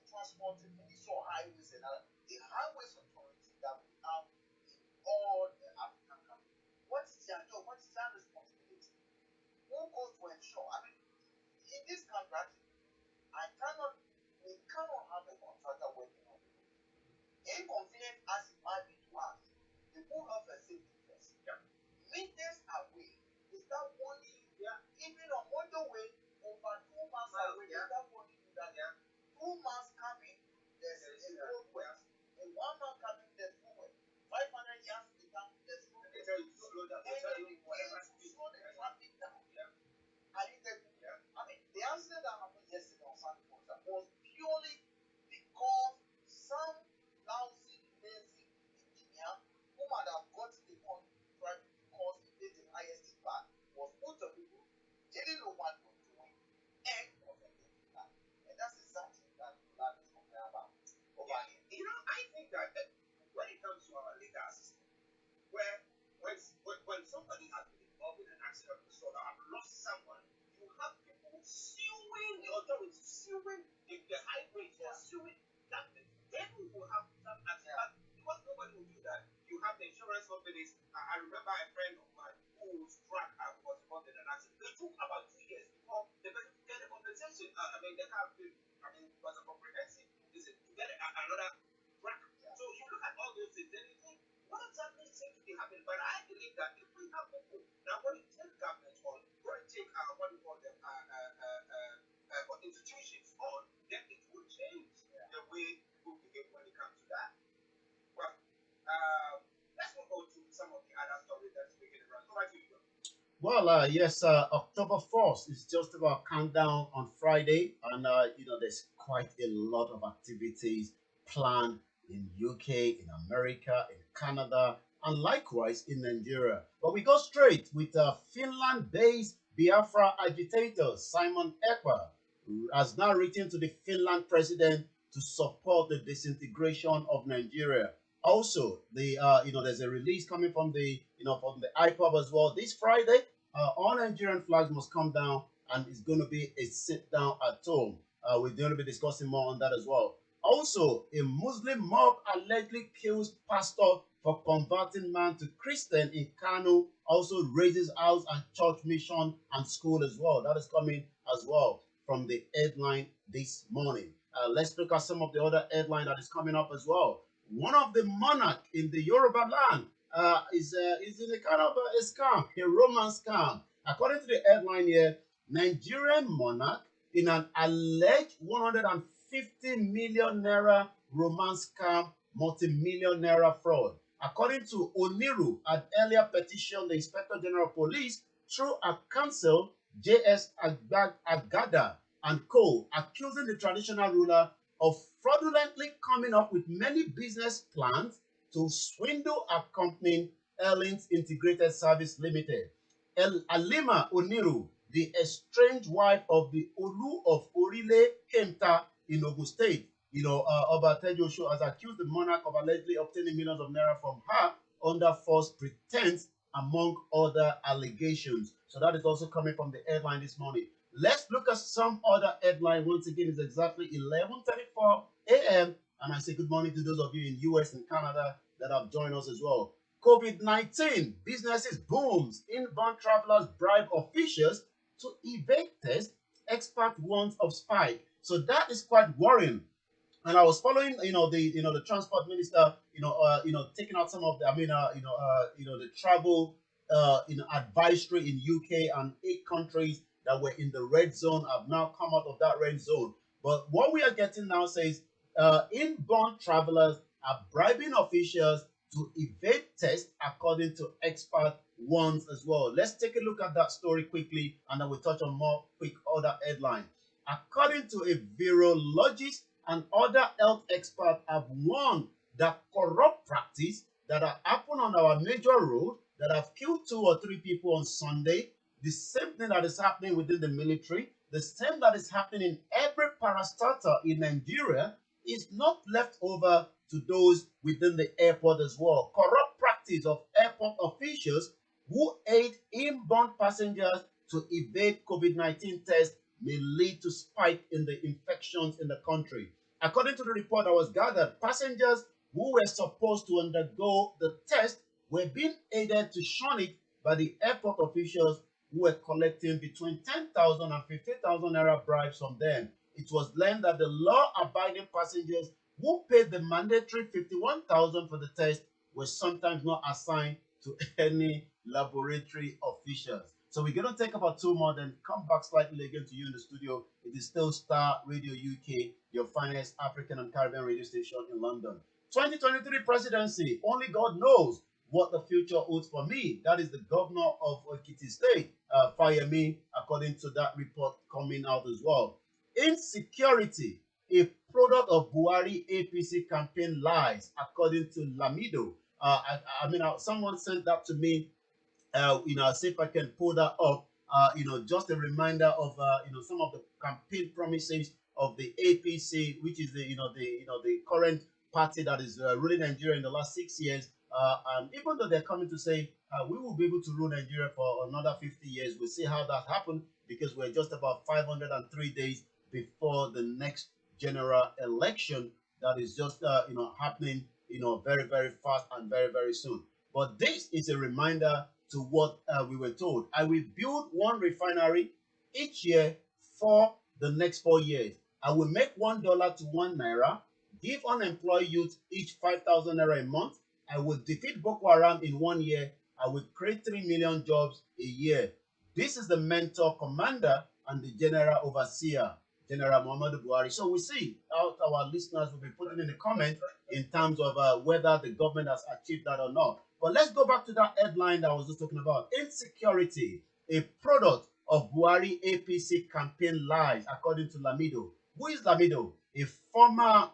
Transport, the Ministry of Highways, and the Highways Authority that we have in all the African countries. What is their job? What is their responsibility? Who goes to ensure? I mean, in this country, we cannot have a contractor working on the road. Inconvenient as it might be to us, the poor health and safety first. Yeah. Meters away, is that warning you? Yeah. Even on motorway, over 2 miles away, is that warning you that 2 miles coming, there's a road west, and 1 mile coming, there's road west. 500 yards later, there's road west. They tell you to slow down. They tell you whatever speed. Slow the traffic down. Yeah. Are you getting me? Yeah. I mean, the accident that happened yesterday on Sunday was purely because some lousy, lazy engineer who might have got to the contract because he paid the highest impact was put on the road, didn't know what he was doing, and was engaged in that. And that's exactly that is complaining about. Over here. You know, I think that when it comes to our legal system, when somebody has been involved in an accident of the sort, or have lost someone, you have people suing the authorities, suing the highways, suing that. Then we will have some accident because nobody will do that. You have the insurance companies. I remember a friend of mine whose truck was involved in an accident. It took about 2 years before they could get a compensation. They have been, it was a comprehensive visit to get another truck. So you look at all those things, then you think, what exactly seems to be happening? But I believe that if we have people now, when you take government on, when you take what we call them institutions on, then it will change the way people behave when it comes to that. Well, let's move on to some of the other stories that's making around. Over to you. Well, yes, October 1st is just about countdown on Friday, and there's quite a lot of activities planned in UK, in America, in Canada, and likewise in Nigeria. But we go straight with Finland-based Biafra agitator Simon Ekpa has now written to the Finland president to support the disintegration of Nigeria. Also, there's a release coming from the IPOB as well. This Friday, all Nigerian flags must come down, and it's going to be a sit down at home. We're going to be discussing more on that as well. Also, a Muslim mob allegedly kills pastor for converting man to Christian in Kano. Also raises house and church mission and school as well. That is coming as well from the headline this morning. Let's look at some of the other headline that is coming up as well. One of the monarch in the Yoruba land is in a kind of a scam, a romance scam. According to the headline here, Nigerian monarch in an alleged 150 million naira romance scam, multi-million naira fraud. According to Oniru, an earlier petition the Inspector General of Police through a counsel, J.S. Agada and co, accusing the traditional ruler of fraudulently coming up with many business plans to swindle a company, Elling's Integrated Service Limited. Alima Oniru, the estranged wife of the Olu of Orile Kenta in Ogun State, Oba Tejo has accused the monarch of allegedly obtaining millions of naira from her under false pretense, among other allegations. So that is also coming from the headline this morning. Let's look at some other headline. Once again, it's exactly 11:34 a.m. And I say good morning to those of you in US and Canada that have joined us as well. COVID-19, businesses booms. Inbound travelers bribe officials to evade test. Expert warns of spike. So that is quite worrying. And I was following, the transport minister, taking out some of the travel, advisory in UK, and 8 countries that were in the red zone have now come out of that red zone. But what we are getting now says inbound travelers are bribing officials to evade tests, according to expert warns as well. Let's take a look at that story quickly, and then we'll touch on more quick other headlines. According to a virologist, and other health experts have warned that corrupt practice that have happened on our major road that have killed 2 or 3 people on Sunday, the same thing that is happening within the military, the same that is happening in every parastatal in Nigeria, is not left over to those within the airport as well. Corrupt practice of airport officials who aid inbound passengers to evade COVID-19 tests may lead to spike in the infections in the country. According to the report that was gathered, passengers who were supposed to undergo the test were being aided to shun it by the airport officials who were collecting between 10,000 and 50,000 naira bribes from them. It was learned that the law-abiding passengers who paid the mandatory 51,000 for the test were sometimes not assigned to any laboratory officials. So we're going to take about 2 more, then come back slightly again to you in the studio. It is still Star Radio UK, your finest African and Caribbean radio station in London. 2023 presidency, only God knows what the future holds for me. That is the governor of Ekiti State, Pallien, according to that report coming out as well. Insecurity, a product of Buhari APC campaign lies, according to Lamido. Someone sent that to me. See if I can pull that up. Just a reminder of some of the campaign promises of the APC, which is the current party that is ruling Nigeria in the last 6 years. And even though they're coming to say we will be able to rule Nigeria for another 50 years, we'll see how that happens, because we're just about 503 days before the next general election that is just happening very, very fast and very, very soon. But this is a reminder to what we were told. I will build 1 refinery each year for the next 4 years. I will make $1 to 1 naira, give unemployed youth each 5,000 naira a month. I will defeat Boko Haram in 1 year. I will create 3 million jobs a year. This is the mentor, commander, and the general overseer, General Muhammadu Buhari. So we see how our listeners will be putting in the comment in terms of whether the government has achieved that or not. But let's go back to that headline that I was just talking about. Insecurity, a product of Buhari APC campaign lies, according to Lamido. Who is Lamido? A former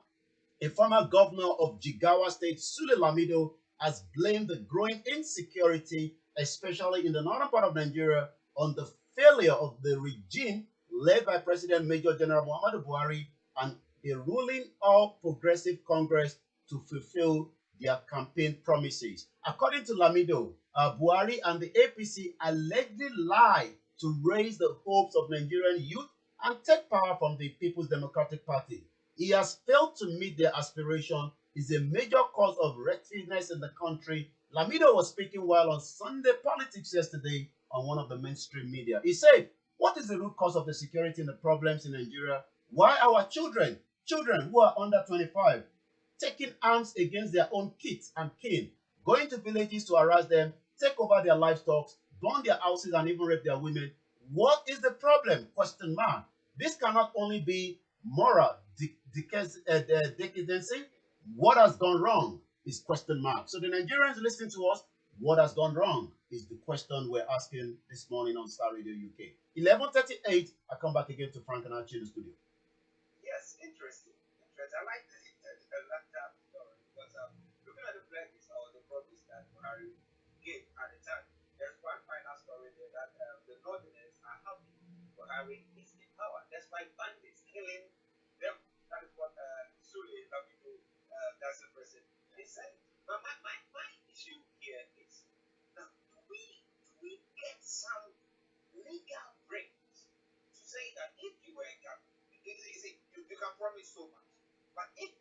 A former governor of Jigawa State, Sule Lamido, has blamed the growing insecurity, especially in the northern part of Nigeria, on the failure of the regime led by President Major General Muhammadu Buhari and the ruling All Progressive Congress to fulfill their campaign promises. According to Lamido, Buhari and the APC allegedly lied to raise the hopes of Nigerian youth and take power from the People's Democratic Party. He has failed to meet their aspiration, is a major cause of wretchedness in the country. Lamido was speaking while on Sunday Politics yesterday on one of the mainstream media. He said, what is the root cause of the security and the problems in Nigeria? Why our children who are under 25, taking arms against their own kids and kin, going to villages to harass them, take over their livestock, burn their houses and even rape their women? What is the problem? Question mark. This cannot only be moral decadency. What has gone wrong is question mark. So the Nigerians listening to us, what has gone wrong is the question we're asking this morning on Star Radio UK. 11:38, I come back again to Frank and Archie in the studio. Yes, interesting. I like that story because looking at the pledges or the promise that Buhari gave at the time, there's one final story there that the Northerners are happy Buhari is in power. Despite bandits killing them. That is what Sule Lamido, that's the president, he said. But my issue here is, now, do we get some legal breaks to say that if you were a government, you can promise so much, but if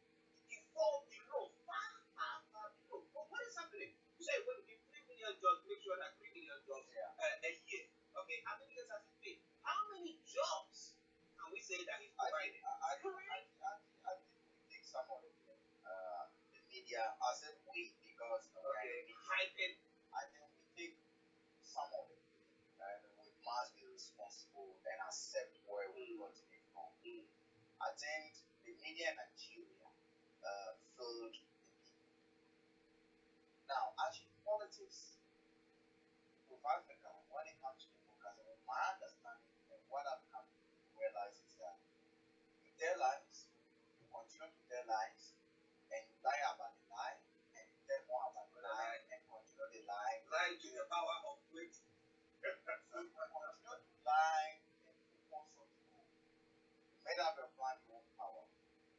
you fall below, far below, what is happening? You say, well, give 3 million jobs, make sure that 3 million jobs a year. Okay, how many years has it been? How many jobs can we say that he's providing? I think we take some of the media as a we because hyping. I think we take some of it and we must be responsible and accept where we got it from. I think the media in Nigeria failed the people. Now, actually, politics with Africa, when it comes to democracy, my understanding and what I've come to realize is that you tell lies, you continue to tell lies, and you lie about the lie, and you tell more about the lie, and continue the lie. Lie to the power of wit. So you continue to lie and focus on the goal. You made up a plan, you want power.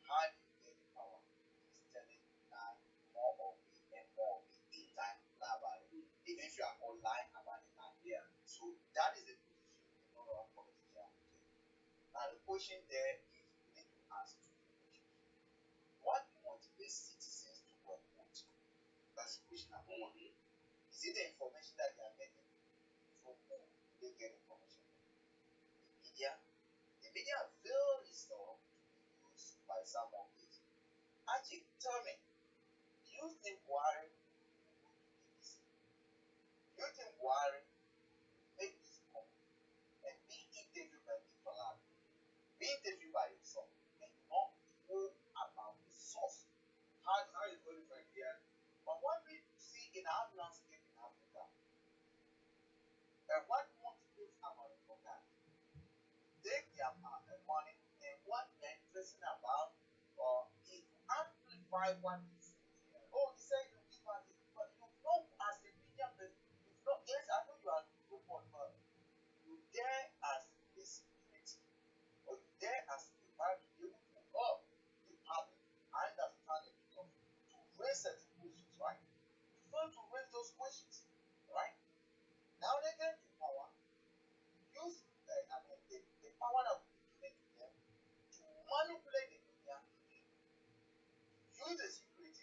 How do you get the power? It's telling lie more of it and more of it in time to lie about it. Even if you are all lying about the lie. Yeah. So that is the position the moral politician will take. Now the question there is we need to ask two questions. What motivates citizens to work with? That's question number one. Is it the information that they are getting? From who do they get information from? The media? The media very strong to be used by some of these. Actually, tell me, do you think Buhari will go to BBC? Do you think Buhari will make this call and be interviewed by people like be interviewed by yourself and not know about the source? How is it going to be here? But what we see in our landscape in Africa, and what motivates our reporters, take their money and what they're interested about is to amplify what they say. Oh, he said you give us this, but you know, as a media person, it's not, yes, I know you are doing report, but you there as a security, or you there as a man to be able to help the public understand the meaning to raise certain questions, right? You fail to raise those questions, right? Now they get to power, use the power that we given to them to manipulate the media, use the security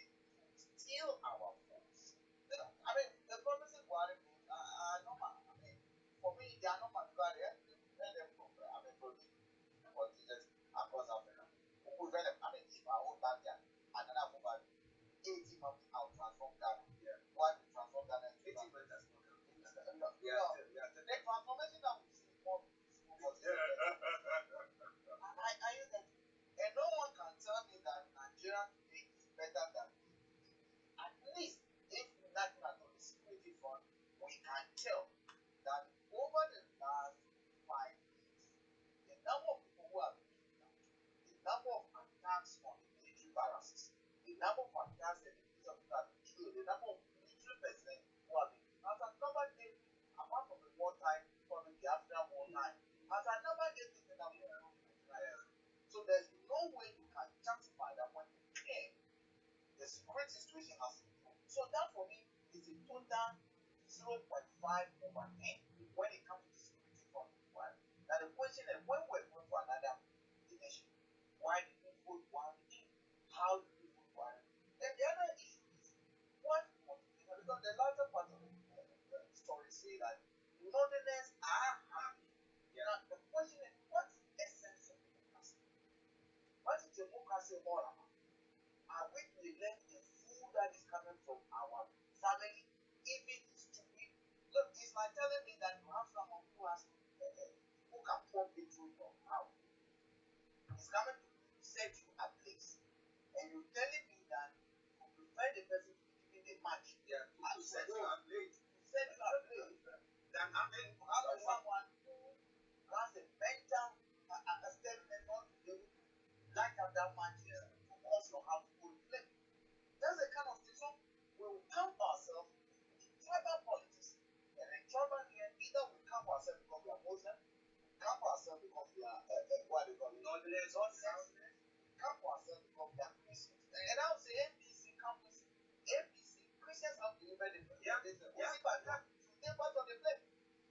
As a number gets taken up in Nigeria. So there's no way you can justify that when you came, the security situation has improved. So that for me is a total 0.5 over 10 when it comes to the security front. Now the question is, when we're going to another election, why did we vote one in? How did we vote one in? Then the other issue is what motivated, because the latter part of the story say that Northerners are happy. Now the question is, what's the essence of democracy? What is democracy all about? Are we to elect a food that is coming from our family? If it is to be, look, it's like telling me that you have someone who has who can pump it through your house. It's coming to set you a place, and you're telling me that you prefer the person to be giving the match. Yeah, to set you a place. To set you a place. Then having to have someone who has a mental statement not to be able to light up that match to cause your house to go to flame. That's the kind of thing. So we will count ourselves in tribal politics. And in tribal here, either we count ourselves because we are Muslim, count ourselves because we are what they call Northerners, count ourselves because we are Christians. And I would say APC, campus, APC, Christians have delivered it. Yeah, they part of the blame.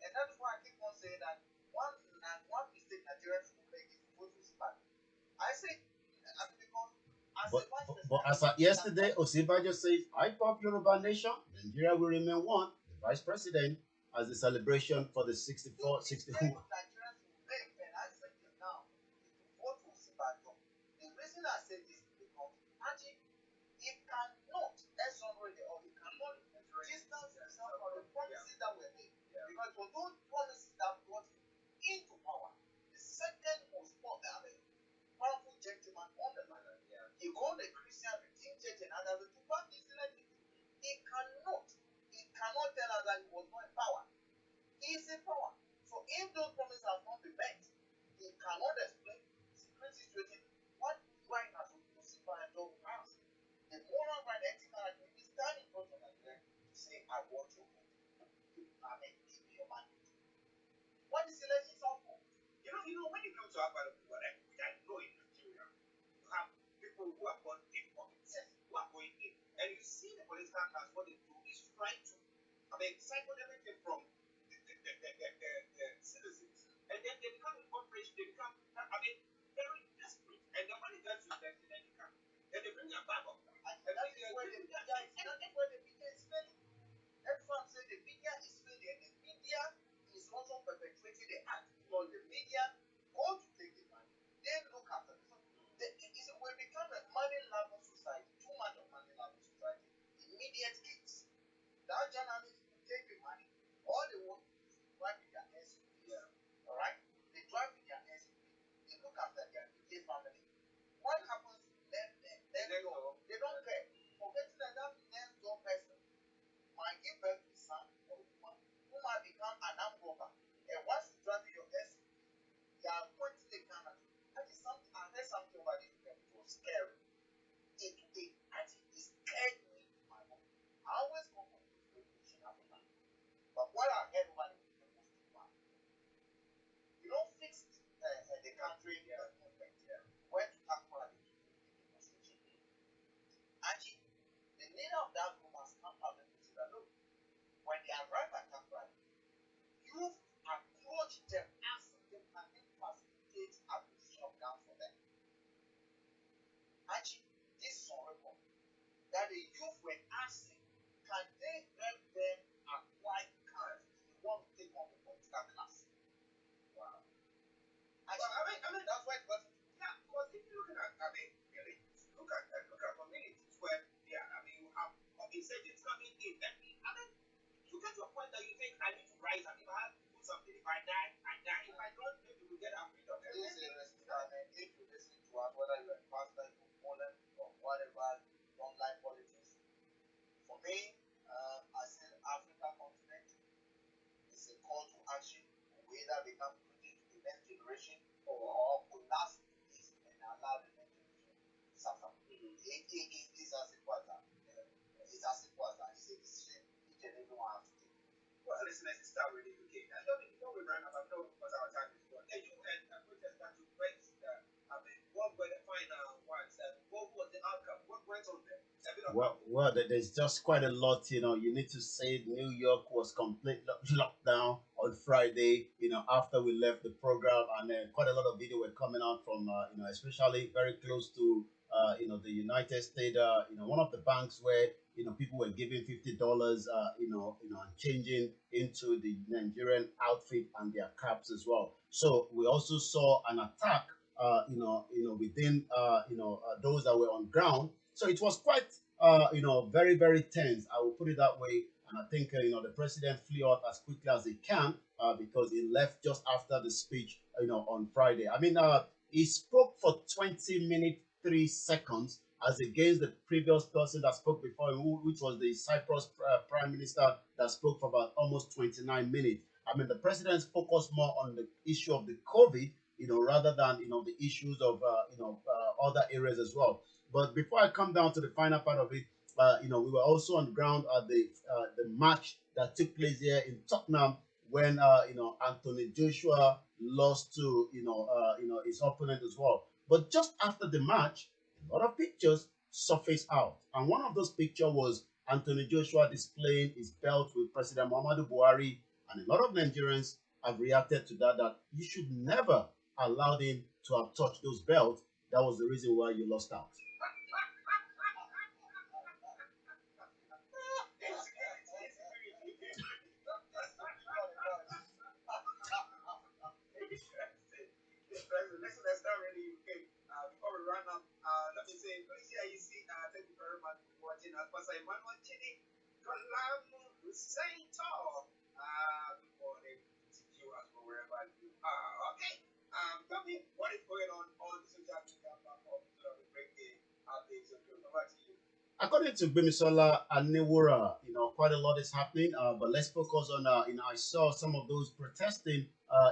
And that is why I keep on saying that one mistake Nigerians will make is to vote for Zimbabwe. I say, because but as of yesterday, Osinbajo says, I pop Yoruba nation, Nigeria will remain one, the vice president, as the celebration for the 64, 64. Nigerians will make, and I said it now, to vote for Osinbajo. The reason I say this is because Archie, he cannot, that's already, or he cannot distance himself from the promises that were made. Because for those promises that brought him into power, the second most powerful gentleman on the land. He called the Christian Redeemed Church and others to back his elected. He cannot tell us that he was not in power. He is in power. So if those promises have not been met, he cannot explain the secret situation. What right has Osinbajo has? The moral right, ethical right, he stand in front of Nigeria to say, I want your vote. I mean, give me your mandate. What is elections all for? You know, when it comes to our part of the world, which I know in Nigeria, you have people who are born in pockets, who are going in, and you see the political class, what they do is try to, cycle everything from the citizens, and then they become corporations, they become, very desperate, and then when it gets to election, then they bring a bag of them. And that is where the media is failing. That's why I'm saying the media is failing. The media is also perpetuating the act. Because the media go to take the money, they look after it. So we become a money-loving society, too much of money-loving society. Immediate gains. That journalists will take the money, all they want is to drive with their SUVs. Alright? They drive with their SUV. They look after their immediate family. What happens to them next door? They don't care. Forgetting that next door person might give birth to a son or a woman who might become an armed robber. And once you drive with your SUV, you are going to the camera. I heard something about it. It was scary. It actually scared me to my home. I always go for this Africa. But what I heard about it was too bad. You don't fix the country movement. Went to Takura to demonstration. Actually, the leader of that group has come out and said that look, when they arrive at Takura, you approach them, ask them, can they facilitate acquisition of guns for them? Actually, this is on record that the youth were asking, can they help them acquire guns if they want to take on the political class? Wow. Actually, that's why it got into. Yeah, because if you look at villages, look at communities where you have insurgents coming in, and you get to a point that you think I need to rise and if I have to do something, if I die, I die. If I don't, maybe we'll get our freedom. If you listen to us, whether you're a pastor, you're Poland, or whatever, you don't like politics. For me, I say Africa continent is a call to action. We either become rooted to the next generation or collapse this and allow the next generation to suffer. It is as simple as that. It's as simple as that. It's a decision each and everyone has to take. Well, listeners, it's Starr Radio UK. And don't we run about because our time is gone. Well, there's just quite a lot. You need to say New York was complete lockdown on Friday. After we left the program, and quite a lot of video were coming out from, especially very close to, the United States. One of the banks where people were giving $50, and changing into the Nigerian outfit and their caps as well. So we also saw an attack, within, those that were on ground. So it was quite, very, very tense. I will put it that way. And I think, the president flew out as quickly as he can, because he left just after the speech, on Friday. I mean, he spoke for 20 minutes, 3 seconds, as against the previous person that spoke before him, which was the Cyprus prime minister that spoke for about almost 29 minutes. I mean, the president focused more on the issue of the COVID, rather than, the issues of, other areas as well. But before I come down to the final part of it, we were also on the ground at the match that took place here in Tottenham when, Anthony Joshua lost to, his opponent as well. But just after the match, a lot of pictures surfaced out. And one of those pictures was Anthony Joshua displaying his belt with President Muhammadu Buhari. And a lot of Nigerians have reacted to that you should never allow him to have touched those belts. That was the reason why you lost out. Listen, that's not really okay. Before we run up, let me say, thank you very much for watching us. Pastor Emmanuel Chini, Kalamu Hussein Tall. Before they teach you us from wherever you are. Okay. Tell me what is going on the social media platform so that we break the updates. Okay, over to you. According to Bimisola and NEWY, quite a lot is happening. But let's focus on, I saw some of those protesting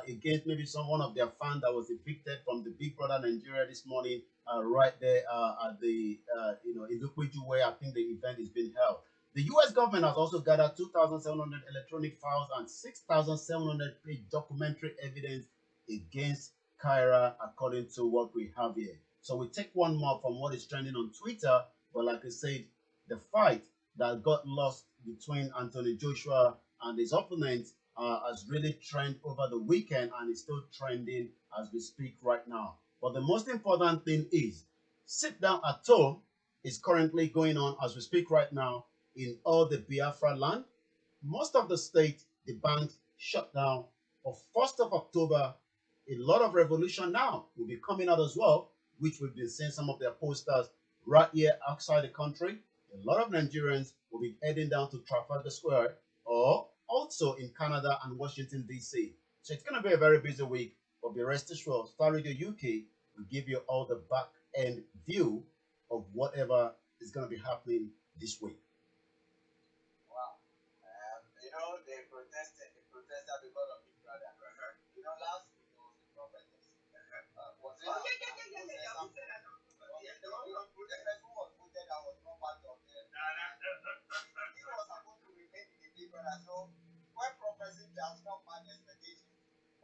against maybe one of their fans that was evicted from the Big Brother Nigeria this morning, right there at the, in Lukweju, where I think the event is being held. The U.S. government has also gathered 2,700 electronic files and 6,700 page documentary evidence against Kyra, according to what we have here. So we take one more from what is trending on Twitter. But like I said, the fight that got lost between Anthony Joshua and his opponent has really trended over the weekend and is still trending as we speak right now. But the most important thing is, sit down at home is currently going on as we speak right now in all the Biafra land. Most of the state, the banks shut down. On 1st of October, a lot of revolution now will be coming out as well, which we've been seeing some of their posters right here outside the country. A lot of Nigerians will be heading down to Trafalgar Square or also in Canada and Washington, D.C. So it's going to be a very busy week, but be rest assured, Star Radio UK will give you all the back end view of whatever is going to be happening this week. Wow. They protested because of Big Brother. Last week there was a prophetess. Was it? The person who was voted out was not part of them. He was supposed to remain in the Big Brother. So when prophecy does not match expectations,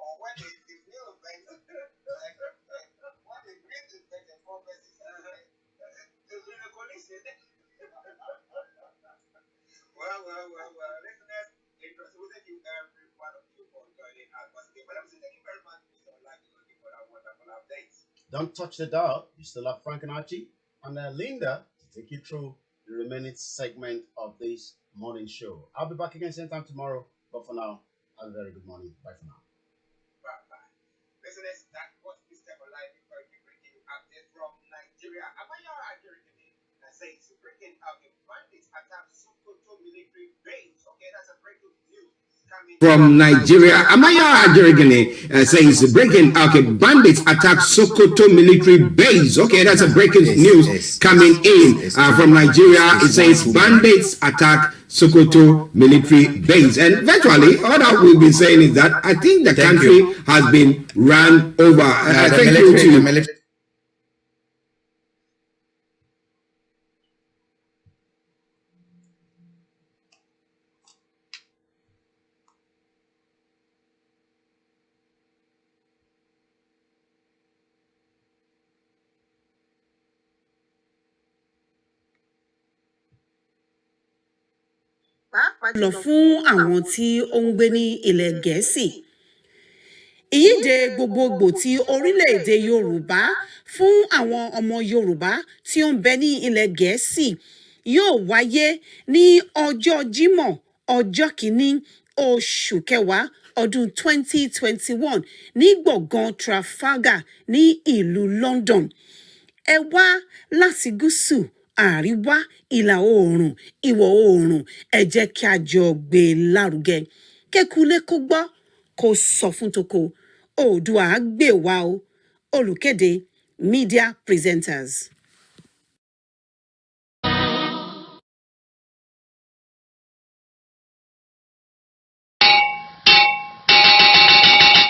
or when they feel things, when they bring the things and prophecies, there's been a collision. Well. Listeners, interesting. Thank you, every one of you, for joining us once again. But thank you very much, Mr. Olayomi, for that wonderful updates. Don't touch the dial. You still have Frank and Archie and Linda to take you through the remaining segment of this morning show. I'll be back again same time tomorrow. But for now, have a very good morning. Bye for now. Bye. Listeners, that was Mr. Olayomi bringing you update from Nigeria. Amaya Ajirikini says breaking out in bandits attack Sokoto military base. Okay, that's a breaking news. From Nigeria, Amaya Ajirigini says breaking bandits attack Sokoto military base. Okay, that's a breaking news coming in from Nigeria. It says bandits attack Sokoto military base, and virtually all that we've been saying is that I think the country has been run over. Thank you to lọ fún àwọn tí ó ń gbé ní ilẹ̀ Gẹ̀ẹ́sì. Ìyíde gbogbogbò ti orílẹ̀-èdè Yorùbá fún àwọn ọmọ Yorùbá tí ó ń bẹ ní ilẹ̀ Gẹ̀ẹ́sì yóò wáyé ní ọjọ́ Jímọ̀ ọjọ́ kìíní oṣù kẹwàá ọdún 2021 ní gbọ̀ngàn Trafalgar ní ìlú London. Ẹ wá láti gúúsù, àríwá, ìlà oòrùn, ìwọ̀ oòrùn, ẹ jẹ́ kí a jọ gbé lárugẹ. Kékulé kó gbọ́, kó sọ fún toko. Oòduà á gbè wá o. Olùkéde Media Presenters.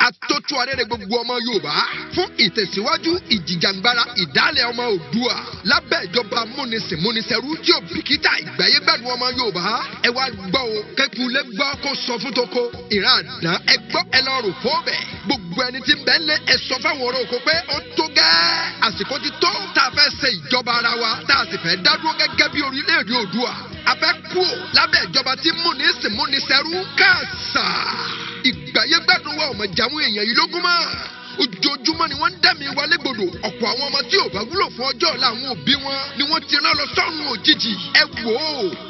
Atótó arére gbogbo ọmọ Yorùbá fún ìtẹ̀síwájú ìjìjàngbara ìdálẹ̀ ọmọ Oòduà lábẹ́ ìjọba múnisìnmúnisẹ̀rú tí ò bìkítà ìgbáyégbádùn ọmọ Yorùbá. Ẹ wá gbọ́ o, kékulé gbọ́ kó sọ fún toko. Ìran àdán ẹ gbọ́ ẹ lọ rò fún ọbẹ̀. Gbogbo ẹni tí ń bẹ lé ẹ sọ fáwọn ọ̀rọ̀ òkú pé ó tó gẹ́. Àsìkò ti tó tá a fẹ́ ṣe ìjọba ara wa tá a sì fẹ́ dádúró gẹ́gẹ́ bí orílẹ̀-èdè Oòduà. A fẹ́ kú ò lábẹ́ ìjọba tí múnisìnmúnisẹ̀rú káàsà. Ìgbáyégbádùn wa ò mọ̀ jáwé èèyàn yìí lógún mọ́. Ojoojúmọ́ ni wọ́n ń dẹ́mi wa légbodò. Ọ̀pọ̀ àwọn ọmọ tí ò bá wúlò fún ọjọ́ ọ̀la àwọn òbí wọn ni wọ́n ti rán lọ sọ́run òjijì. Ẹ wò ó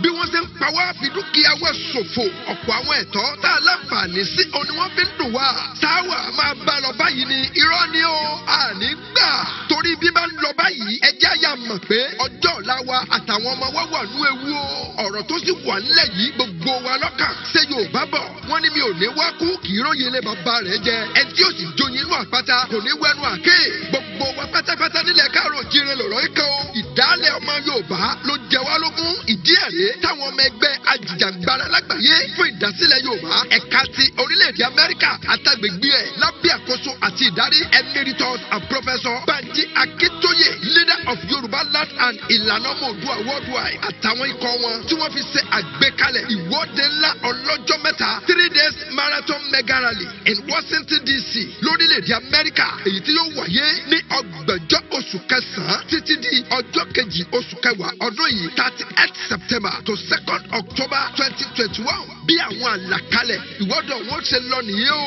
bí wọ́n ṣe ń pa wá fi dúkìá wẹ̀ ṣòfò. Ọ̀pọ̀ àwọn ẹ̀tọ́ tá a láǹfààní sí òun ni wọ́n fi ń dùn wá. Táwa máa bá lọ báyìí ni irọ́ ni ó àní gbà. Torí bí bá ń lọ báyìí ẹ jẹ́ àyà mọ̀ pé ọjọ́ ọ̀la wa àtàwọn ọmọ wa wà nú ewu o. Ọ̀rọ̀ tó sì wà nílẹ̀ yìí gbogbo wa lọ́kàn. Ṣé Yorùbá bọ̀ wọ́n ní mi ò ní wá kú kì í róye lé bàbá rẹ̀ jẹ. Ẹ tí ó sì joyin inú àpáta kò ní wẹnu àké. Gbogbo wa pátápátá nílẹ̀ káàrọ̀ jíire lọ̀rọ̀ ikọ̀ o. Ìdálẹ̀ ọmọ Yorùbá ló jẹ wá lógún. Ìdí ẹ̀rẹ́ táwọn ọmọ ẹgbẹ́ ajìjàngbara lágbàáyé fún ìdásílẹ̀ Yorùbá ẹ̀ka ti orílẹ̀-èdè Amẹ́ríkà àtàgbègbè ẹ̀ lábẹ́ àkóso àti ìdarí Emeritus and Professor Banji Akintoye, leader of Yoruba land and Ìlànà ọmọ Oòduà worldwide àtàwọn ikọ̀ wọn tí wọ́n fi ṣe àgbékalẹ̀ ìwọ́de ńlá ọlọ́jọ́ mẹ́ta 3 days marathon mega rally in Washington DC lórílẹ̀-èdè Amẹ́ríkà èyí tí yóò wáyé ní ọgbọ̀njọ́ oṣù kẹsàn-án títí di ọjọ́ kejì oṣù kẹwàá ọdún yìí 30th September to 2nd October 2021 bí àwọn àlàkalẹ̀ ìwọ́de wọn ṣe lọ nìyí o.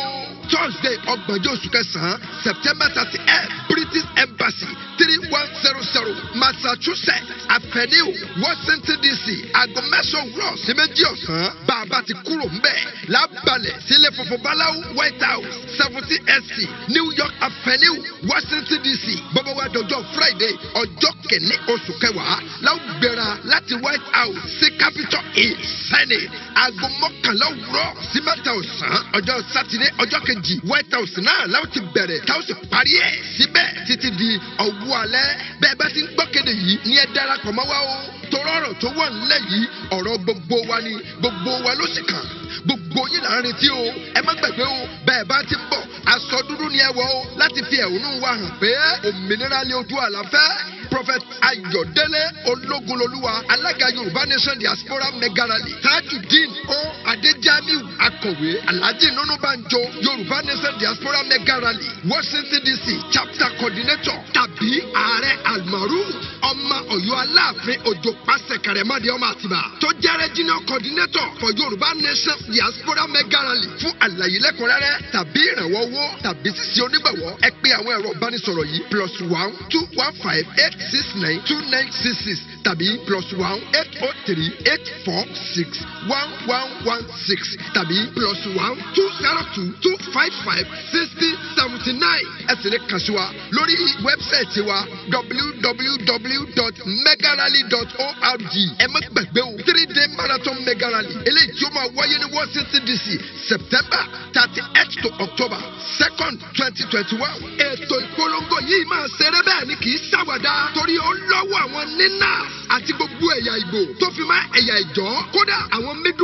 Thursday ọgbọ̀njọ́ oṣù kẹsàn-án September 30th British Embassy 3100 Massachusetts Avenue Washington DC aago mẹ́sàn-án òwúrọ̀ sí méjì ọ̀sán bàbá ti kúrò ń bẹ̀ lábalẹ̀ sílé funfun báláwo White House 70SC New York Avenue Washington DC bọ́bá wa dọjọ́ Friday ọjọ́ kẹ̀ní oṣù kẹwàá láwọn gbéra láti White House sí Capitol Hill Senate aago mọ́kànlá òwúrọ̀ sí mẹ́ta ọ̀sán ọjọ́ Sátidé ọjọ́ kejì White House náà láwọn ti bẹ̀rẹ̀ táwọn sì parí ẹ̀ síbẹ̀ títí di ọwọ́ alẹ́ bẹ́ẹ̀ bá ti ń gbọ́ kéde yìí ní ẹ darapọ̀ mọ́ wa o torọ́rọ̀ tó wà nílẹ̀ yìí ọ̀rọ̀ gbogbo wa ni gbogbo wa ló sì kàn gbogbo yín là ń retí o ẹ má gbàgbé o bẹ́ẹ̀ bá ti ń bọ̀ aṣọ dúdú ni ẹ wọ̀ o láti fi ẹ̀hónú wa hàn pé òmìnira ni Oòduà la fẹ́. Prophet Ayọ̀délé Ológunlolúwa alága Yorùbá Nation Diaspora Mega Rally Tajudeen O Adéjàmíù akọ̀wé Alhaji Nunu Banjo Yorùbá Nation Diaspora Mega Rally Washington DC chapter coordinator tàbí ààrẹ Almaru ọmọ Ọ̀yọ́ Aláàfin Òjò pàṣẹ Kẹrẹmọdé ọmọ Àtìbà tó jẹ́ regional coordinator for Yorùbá Nation Diaspora Mega Rally fún àlàyé lẹ́kùnrẹ́rẹ́ tàbí ìrànwọ́ owó tàbí ṣíṣe onígbàwọ́ ẹ pè àwọn ẹ̀rọ ìbánisọ̀rọ̀ yìí +1 215 869 2966 tàbí +1 803 846 1116 tàbí +1 202 255 6079 ẹ sì lè kàn sí wa lórí wẹ́bsáìtì wa www.megarally.org ẹ má gbàgbé o 3-day marathon mega rally eléyìí tí ó máa wáyé ní Washington DC September 30th to October 2nd 2021 ètò ìpolongo yìí máa ṣeré bẹ́ẹ̀ ni kì í ṣàwàdà torí ó lọ́wọ́ àwọn nínà àti gbogbo ẹ̀yà Ìgbò tó fi máa ẹ̀yà Ìjọ kódà àwọn mídù.